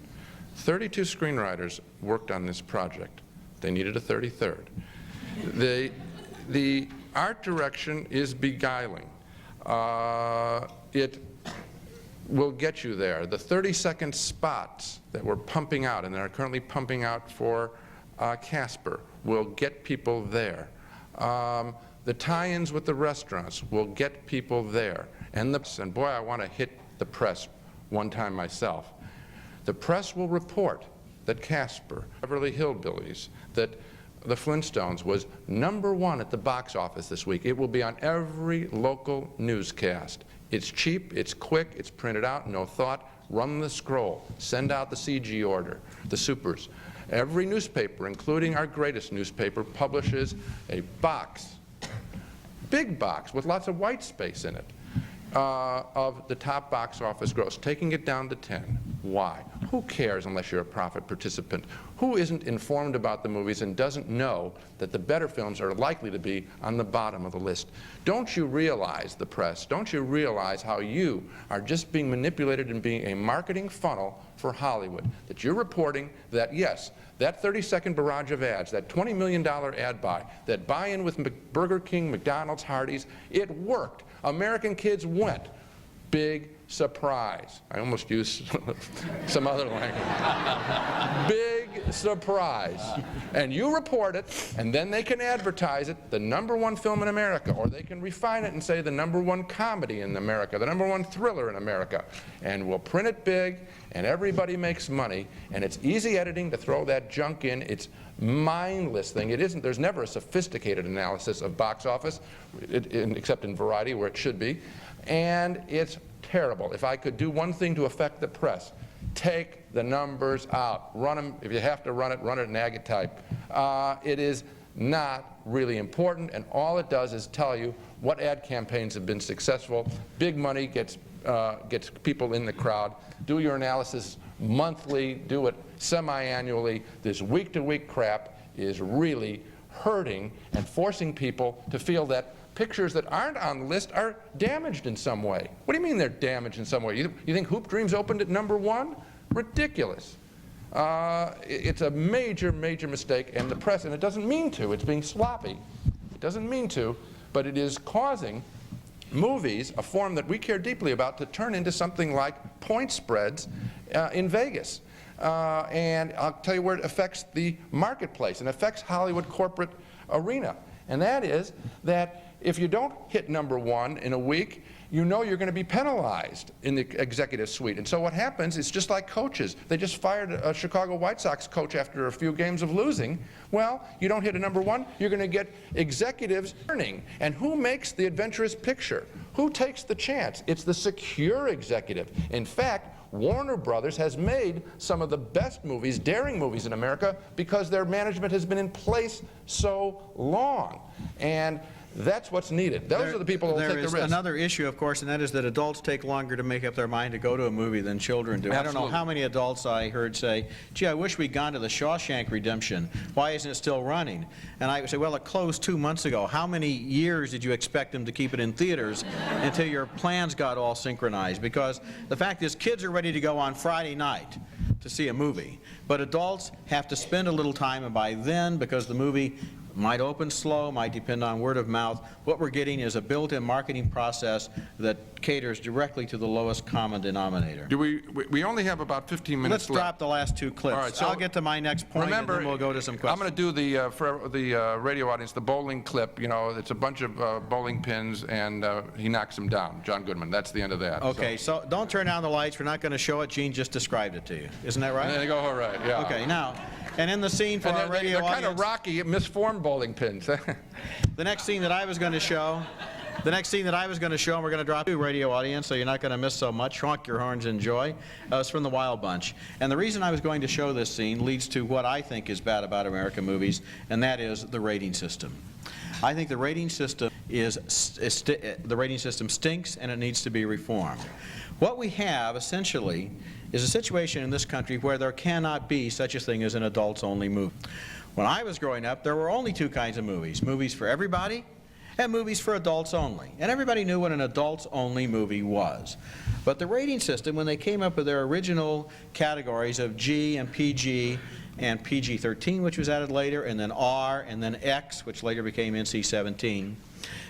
32 screenwriters worked on this project. They needed a 33rd. The art direction is beguiling. It will get you there. The 30-second spots that we're pumping out and that are currently pumping out for Casper will get people there. The tie-ins with the restaurants will get people there. And boy, I want to hit the press one time myself. The press will report that Casper, Beverly Hillbillies, that the Flintstones was #1 at the box office this week. It will be on every local newscast. It's cheap, it's quick, it's printed out, no thought. Run the scroll, send out the CG order, the supers. Every newspaper, including our greatest newspaper, publishes a box, big box with lots of white space in it, of the top box office gross, taking it down to 10. Why? Who cares unless you're a profit participant? Who isn't informed about the movies and doesn't know that the better films are likely to be on the bottom of the list? Don't you realize, the press, don't you realize how you are just being manipulated and being a marketing funnel for Hollywood? That you're reporting that, yes, that 30-second barrage of ads, that $20 million ad buy, that buy-in with Burger King, McDonald's, Hardee's, it worked. American kids went. Big surprise. I almost used some other language. Big surprise. And you report it, and then they can advertise it, the #1 film in America, or they can refine it and say the #1 comedy in America, the #1 thriller in America. And we'll print it big, and everybody makes money, and it's easy editing to throw that junk in. It's mindless thing. It isn't, there's never a sophisticated analysis of box office, except in Variety, where it should be. And it's terrible. If I could do one thing to affect the press, take the numbers out. Run them, if you have to run it in agatype. It is not really important, and all it does is tell you what ad campaigns have been successful. Big money gets people in the crowd. Do your analysis monthly, do it semi-annually. This week-to-week crap is really hurting and forcing people to feel that pictures that aren't on the list are damaged in some way. What do you mean they're damaged in some way? You think Hoop Dreams opened at #1? Ridiculous. It's a major, major mistake, and the press, and it doesn't mean to, it's being sloppy. It doesn't mean to, but it is causing movies, a form that we care deeply about, to turn into something like point spreads in Vegas. And I'll tell you where it affects the marketplace and affects Hollywood corporate arena. And that is that if you don't hit #1 in a week, you know you're going to be penalized in the executive suite. And so what happens is just like coaches. They just fired a Chicago White Sox coach after a few games of losing. Well, you don't hit a #1, you're going to get executives earning. And who makes the adventurous picture? Who takes the chance? It's the secure executive. In fact, Warner Brothers has made some of the best movies, daring movies in America, because their management has been in place so long. And that's what's needed. Those are the people who will take the risk. There is another issue, of course, and that is that adults take longer to make up their mind to go to a movie than children do. Absolutely. I don't know how many adults I heard say, gee, I wish we'd gone to the Shawshank Redemption. Why isn't it still running? And I would say, well, it closed 2 months ago. How many years did you expect them to keep it in theaters until your plans got all synchronized? Because the fact is, kids are ready to go on Friday night to see a movie. But adults have to spend a little time, and by then, because the movie might open slow, might depend on word of mouth, what we're getting is a built-in marketing process that caters directly to the lowest common denominator. Do we only have about 15 minutes Let's left. drop the last 2 clips. All right, so I'll get to my next point, remember, and then we'll go to some questions. I'm going to do for the radio audience, the bowling clip. You know, it's a bunch of bowling pins, and he knocks them down. John Goodman. That's the end of that. Okay, so don't turn down the lights. We're not going to show it. Gene just described it to you. Isn't that right? And they go, all right, yeah. Okay, now, and in the scene for our radio they're kind audience, of rocky, misformed bowling pins. the next scene that I was going to show, and we're going to drop to radio audience, so you're not going to miss so much. Honk your horns, enjoy. It's from the Wild Bunch. And the reason I was going to show this scene leads to what I think is bad about American movies, and that is the rating system. I think the rating system stinks, and it needs to be reformed. What we have, essentially, is a situation in this country where there cannot be such a thing as an adults-only movie. When I was growing up, there were only 2 kinds of movies: movies for everybody and movies for adults only. And everybody knew what an adults-only movie was. But the rating system, when they came up with their original categories of G and PG and PG-13, which was added later, and then R, and then X, which later became NC-17,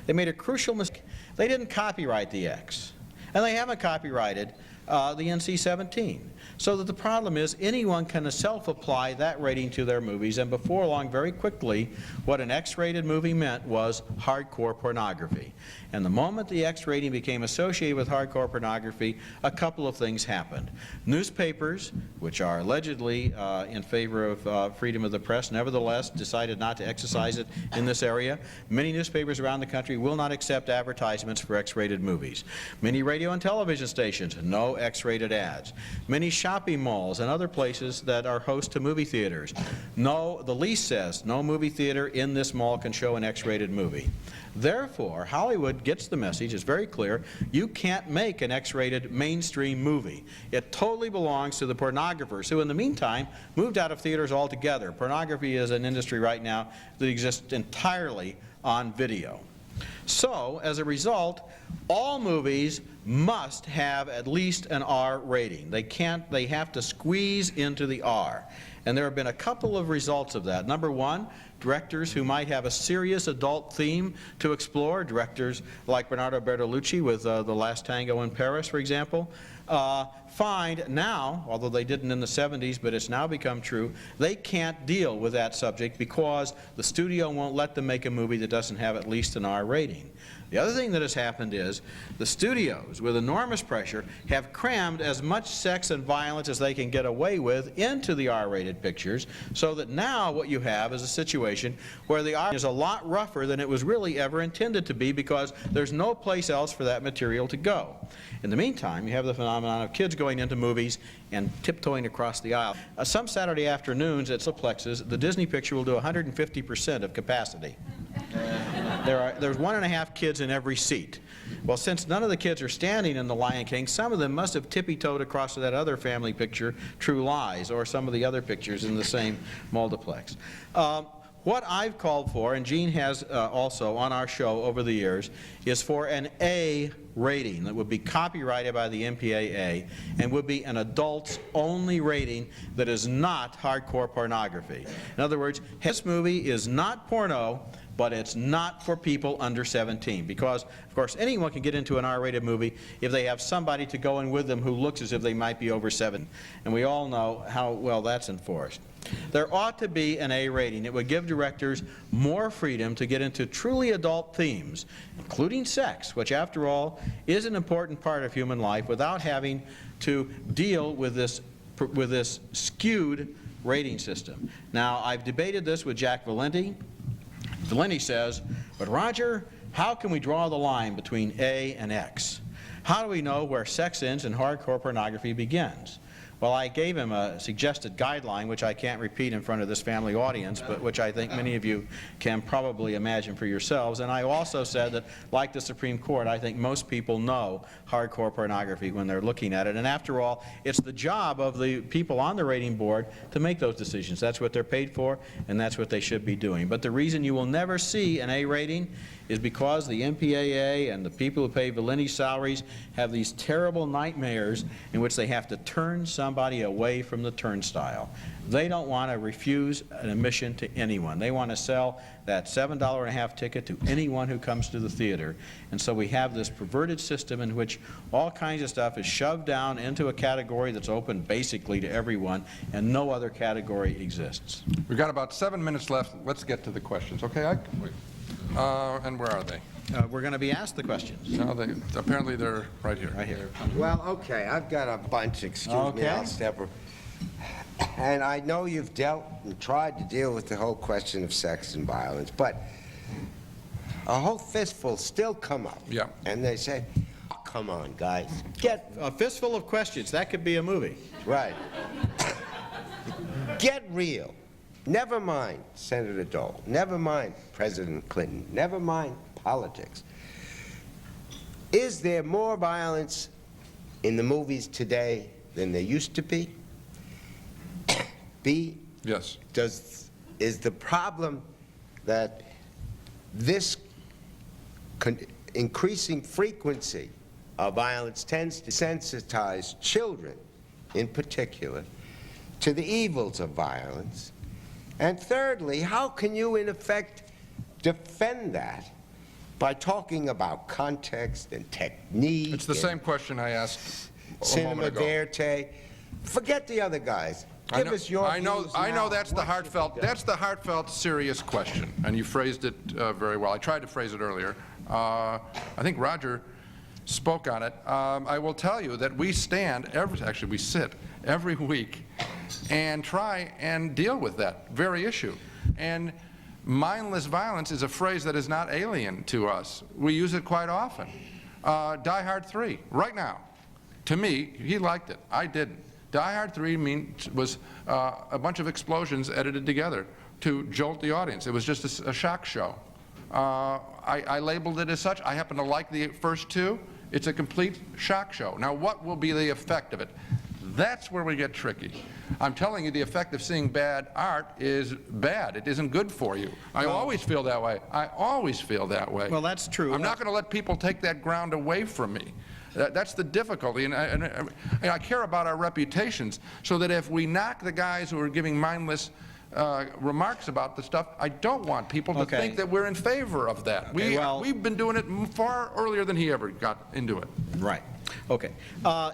they made a crucial mistake. They didn't copyright the X, and they haven't copyrighted the NC-17. So that the problem is anyone can self-apply that rating to their movies, and before long, very quickly, what an X-rated movie meant was hardcore pornography. And the moment the X rating became associated with hardcore pornography, a couple of things happened. Newspapers, which are allegedly in favor of freedom of the press, nevertheless decided not to exercise it in this area. Many newspapers around the country will not accept advertisements for X-rated movies. Many radio and television stations, no X-rated ads. Many shopping malls and other places that are host to movie theaters, no, the lease says no movie theater in this mall can show an X-rated movie. Therefore, Hollywood gets the message. It's very clear. You can't make an X-rated mainstream movie. It totally belongs to the pornographers, who in the meantime moved out of theaters altogether. Pornography is an industry right now that exists entirely on video. So, as a result, all movies must have at least an R rating. They have to squeeze into the R. And there have been a couple of results of that. Number one, directors who might have a serious adult theme to explore, directors like Bernardo Bertolucci with The Last Tango in Paris, for example, find now, although they didn't in the 70s, but it's now become true, they can't deal with that subject because the studio won't let them make a movie that doesn't have at least an R rating. The other thing that has happened is the studios, with enormous pressure, have crammed as much sex and violence as they can get away with into the R-rated pictures, so that now what you have is a situation where the R is a lot rougher than it was really ever intended to be, because there's no place else for that material to go. In the meantime, you have the phenomenon of kids going into movies and tiptoeing across the aisle. Some Saturday afternoons at Cineplexes, the Disney picture will do 150% of capacity. There's 1.5 kids in every seat. Well, since none of the kids are standing in The Lion King, some of them must have tippy-toed across to that other family picture, True Lies, or some of the other pictures in the same multiplex. What I've called for, and Gene has also on our show over the years, is for an A rating that would be copyrighted by the MPAA and would be an adults-only rating that is not hardcore pornography. In other words, this movie is not porno, but it's not for people under 17, because, of course, anyone can get into an R-rated movie if they have somebody to go in with them who looks as if they might be over 7, and we all know how well that's enforced. There ought to be an A rating. It would give directors more freedom to get into truly adult themes, including sex, which, after all, is an important part of human life, without having to deal with this skewed rating system. Now, I've debated this with Jack Valenti. Valenti says, but Roger, how can we draw the line between A and X? How do we know where sex ends and hardcore pornography begins? Well, I gave him a suggested guideline, which I can't repeat in front of this family audience, but which I think many of you can probably imagine for yourselves. And I also said that, like the Supreme Court, I think most people know hardcore pornography when they're looking at it. And after all, it's the job of the people on the rating board to make those decisions. That's what they're paid for, and that's what they should be doing. But the reason you will never see an A rating is because the MPAA and the people who pay Valenti's salaries have these terrible nightmares in which they have to turn somebody away from the turnstile. They don't want to refuse an admission to anyone. They want to sell that $7.50 ticket to anyone who comes to the theater. And so we have this perverted system in which all kinds of stuff is shoved down into a category that's open basically to everyone, and no other category exists. We've got about 7 minutes left. Let's get to the questions. Okay, and where are they? We're going to be asked the questions. No, apparently they're right here. Right here. Well, okay, I've got a bunch. Excuse me, I'll step. And I know you've dealt and tried to deal with the whole question of sex and violence, but a whole fistful still come up. Yeah. And they say, oh, come on, guys, get A fistful of questions. That could be a movie. right. Get real. Never mind Senator Dole. Never mind President Clinton. Never mind politics. Is there more violence in the movies today than there used to be? B, Yes. is the problem that this increasing frequency of violence tends to sensitize children, in particular, to the evils of violence? And thirdly, how can you, in effect, defend that by talking about context and technique? It's the same question I asked a Cinema moment ago. verite. Forget the other guys. Give us your I know now. that's the heartfelt, serious question, and you phrased it very well. I tried to phrase it earlier. I think Roger spoke on it. I will tell you that we we sit every week and try and deal with that very issue. And mindless violence is a phrase that is not alien to us. We use it quite often. Die Hard 3, right now. To me, he liked it. I didn't. Die Hard 3 was a bunch of explosions edited together to jolt the audience. It was just a shock show. I labeled it as such. I happen to like the first two. It's a complete shock show. Now, what will be the effect of it? That's where we get tricky. I'm telling you, the effect of seeing bad art is bad. It isn't good for you. I always feel that way. I always feel that way. Well, that's true. I'm not going to let people take that ground away from me. That's the difficulty, and I care about our reputations, so that if we knock the guys who are giving mindless remarks about the stuff. I don't want people to think that we're in favor of that. We've been doing it far earlier than he ever got into it. Right. Okay.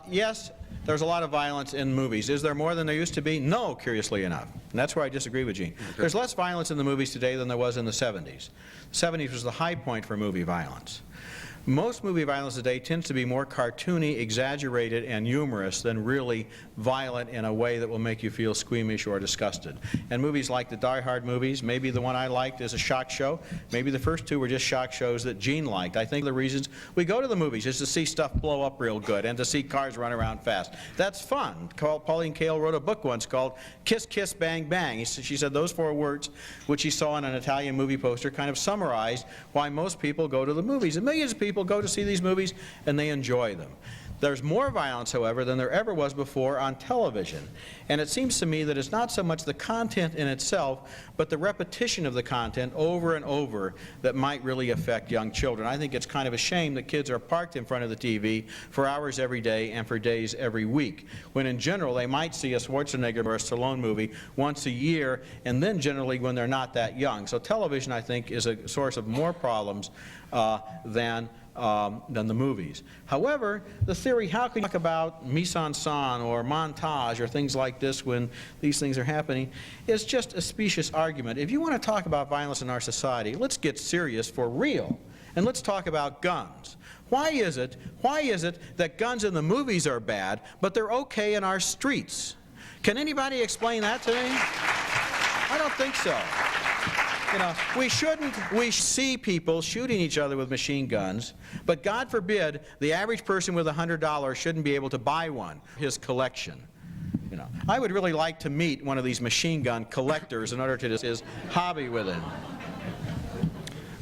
Yes, there's a lot of violence in movies. Is there more than there used to be? No, curiously enough. And that's where I disagree with Gene. Okay. There's less violence in the movies today than there was in the 70s. The 70s was the high point for movie violence. Most movie violence today tends to be more cartoony, exaggerated, and humorous than really violent in a way that will make you feel squeamish or disgusted. And movies like the Die Hard movies, maybe the one I liked is a shock show. Maybe the first two were just shock shows that Gene liked. I think the reasons we go to the movies is to see stuff blow up real good and to see cars run around fast. That's fun. Pauline Kael wrote a book once called Kiss, Kiss, Bang, Bang. She said those 4 words, which she saw on an Italian movie poster, kind of summarized why most people go to the movies. And millions of people go to see these movies and they enjoy them. There's more violence, however, than there ever was before on television. And it seems to me that it's not so much the content in itself, but the repetition of the content over and over that might really affect young children. I think it's kind of a shame that kids are parked in front of the TV for hours every day and for days every week, when in general they might see a Schwarzenegger or a Stallone movie once a year, and then generally when they're not that young. So television, I think, is a source of more problems than the movies. However, the theory, how can you talk about mise-en-scène or montage or things like this when these things are happening, is just a specious argument. If you want to talk about violence in our society, let's get serious for real, and let's talk about guns. Why is it that guns in the movies are bad, but they're okay in our streets? Can anybody explain that to me? I don't think so. You know, we see people shooting each other with machine guns, but God forbid the average person with $100 shouldn't be able to buy one, his collection. You know, I would really like to meet one of these machine gun collectors in order to do his hobby with it.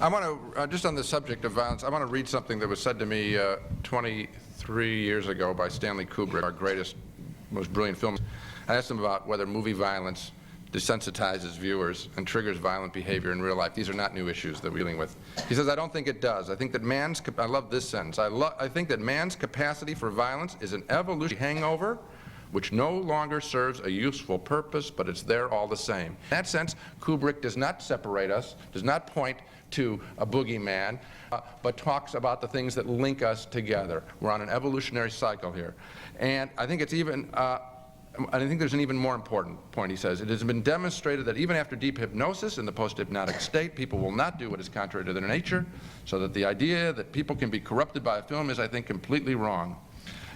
I want to, just on the subject of violence, I want to read something that was said to me 23 years ago by Stanley Kubrick, our greatest, most brilliant film. I asked him about whether movie violence desensitizes viewers and triggers violent behavior in real life. These are not new issues that we're dealing with. He says, I don't think it does. I think that I love this sentence, I think that man's capacity for violence is an evolutionary hangover which no longer serves a useful purpose, but it's there all the same. In that sense, Kubrick does not separate us, does not point to a boogeyman, but talks about the things that link us together. We're on an evolutionary cycle here. And I think it's even, I think there's an even more important point. He says, it has been demonstrated that even after deep hypnosis in the post-hypnotic state, people will not do what is contrary to their nature, so that the idea that people can be corrupted by a film is, I think, completely wrong.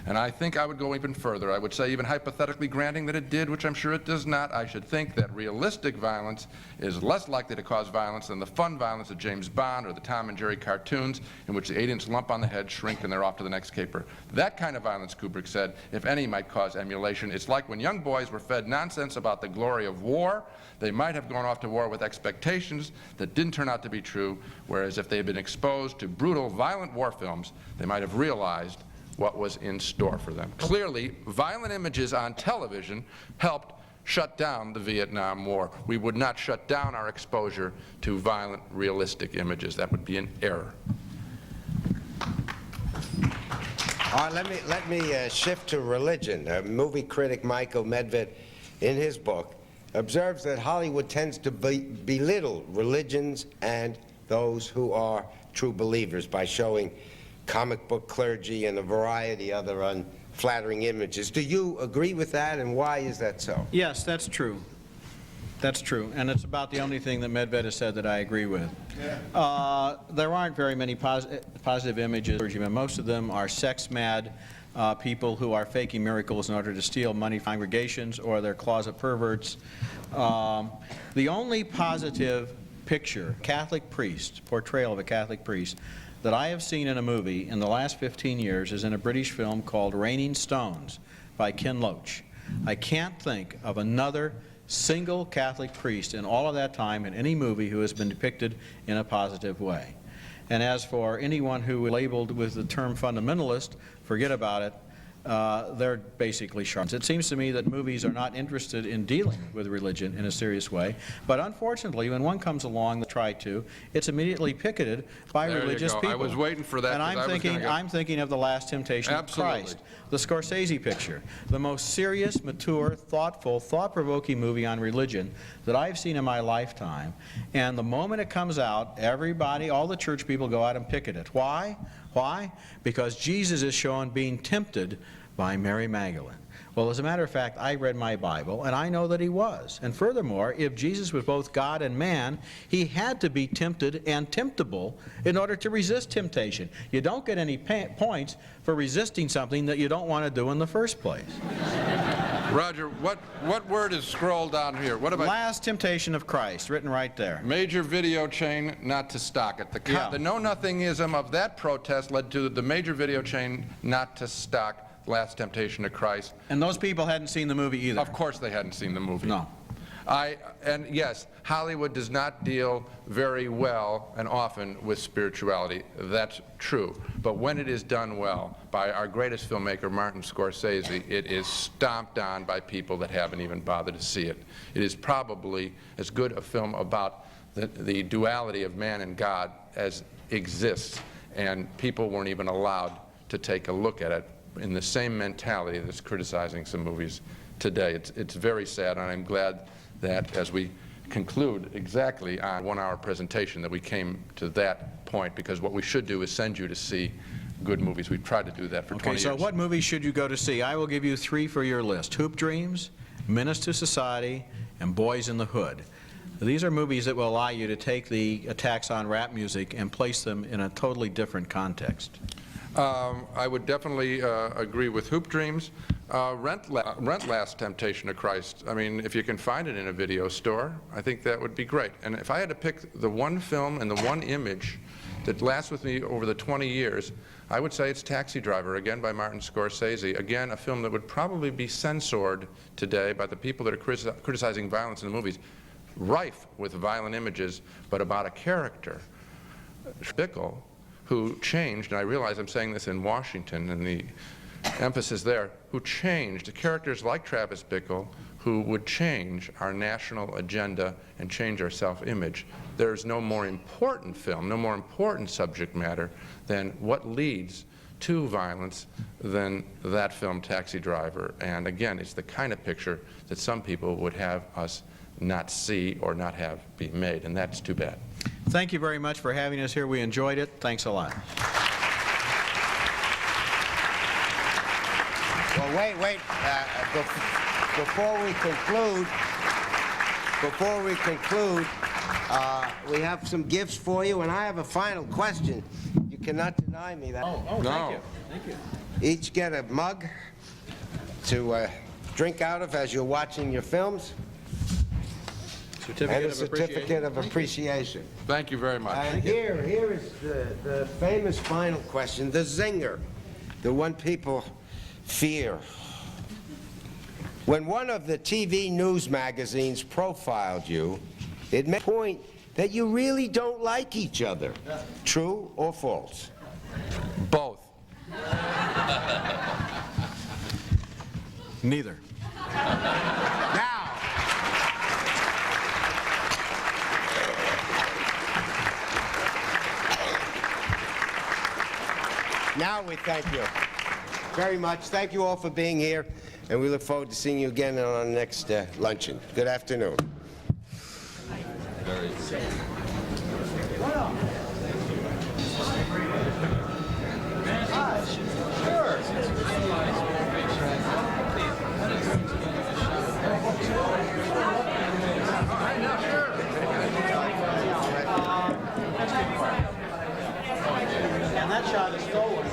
And I think I would go even further. I would say, even hypothetically granting that it did, which I'm sure it does not, I should think that realistic violence is less likely to cause violence than the fun violence of James Bond or the Tom and Jerry cartoons in which the 8-inch lump on the head shrink and they're off to the next caper. That kind of violence, Kubrick said, if any, might cause emulation. It's like when young boys were fed nonsense about the glory of war. They might have gone off to war with expectations that didn't turn out to be true, whereas if they had been exposed to brutal, violent war films, they might have realized what was in store for them. Clearly, violent images on television helped shut down the Vietnam War. We would not shut down our exposure to violent, realistic images. That would be an error. Let me shift to religion. Movie critic Michael Medved, in his book, observes that Hollywood tends to belittle religions and those who are true believers by showing comic book clergy and a variety of other unflattering images. Do you agree with that, and why is that so? Yes, that's true. That's true, and it's about the only thing that Medved has said that I agree with. There aren't very many positive images. Most of them are sex-mad people who are faking miracles in order to steal money from congregations, or they're closet perverts. The only positive picture, Catholic priest, portrayal of a Catholic priest, that I have seen in a movie in the last 15 years is in a British film called Raining Stones by Ken Loach. I can't think of another single Catholic priest in all of that time in any movie who has been depicted in a positive way. And as for anyone who is labeled with the term fundamentalist, forget about it. they're basically charlatans. It seems to me that movies are not interested in dealing with religion in a serious way, but unfortunately, when one comes along that try to, it's immediately picketed by There you religious go. people. I was waiting for that, And 'cause I'm thinking of The Last Temptation Absolutely. of Christ, the Scorsese picture, the most serious, mature, thoughtful, thought-provoking movie on religion that I've seen in my lifetime. And the moment it comes out, everybody, all the church people go out and picket it. Why? Why? Because Jesus is shown being tempted by Mary Magdalene. Well, as a matter of fact, I read my Bible, and I know that he was. And furthermore, if Jesus was both God and man, he had to be tempted and temptable in order to resist temptation. You don't get any points for resisting something that you don't want to do in the first place. Roger, what word is scrolled down here? What about Last Temptation of Christ, written right there. major video chain not to stock it? The know-nothingism of that protest led to the major video chain not to stock Last Temptation of Christ. And those people hadn't seen the movie either. Of course they hadn't seen the movie. No. And yes, Hollywood does not deal very well and often with spirituality. That's true. But when it is done well by our greatest filmmaker, Martin Scorsese, it is stomped on by people that haven't even bothered to see it. It is probably as good a film about the duality of man and God as exists, and people weren't even allowed to take a look at it in the same mentality that's criticizing some movies today. It's very sad, and I'm glad that as we conclude exactly on a 1-hour presentation that we came to that point, because what we should do is send you to see good movies. We've tried to do that for 20 years. Okay, so what movies should you go to see? I will give you 3 for your list: Hoop Dreams, Menace to Society, and Boys in the Hood. These are movies that will allow you to take the attacks on rap music and place them in a totally different context. I would definitely agree with Hoop Dreams. Rent Last Temptation of Christ. I mean, if you can find it in a video store, I think that would be great. And if I had to pick the one film and the one image that lasts with me over the 20 years, I would say it's Taxi Driver, again by Martin Scorsese. Again, a film that would probably be censored today by the people that are criticizing violence in the movies. Rife with violent images, but about a character, Bickle, who changed, and I realize I'm saying this in Washington, and the emphasis there, who changed characters like Travis Bickle, who would change our national agenda and change our self-image. There's no more important film, no more important subject matter than what leads to violence than that film, Taxi Driver. And again, it's the kind of picture that some people would have us not see or not have be made, and that's too bad. Thank you very much for having us here. We enjoyed it. Thanks a lot. Well, wait. Before we conclude, we have some gifts for you, and I have a final question. You cannot deny me that. Oh, No. Thank you. Each get a mug to drink out of as you're watching your films, and a certificate of appreciation. Thank you very much. And here is the famous final question, the zinger, the one people fear. When one of the TV news magazines profiled you, it made the point that you really don't like each other. True or false? Both. Neither. Now we thank you very much. Thank you all for being here, and we look forward to seeing you again on our next luncheon. Good afternoon. And that shot is stolen.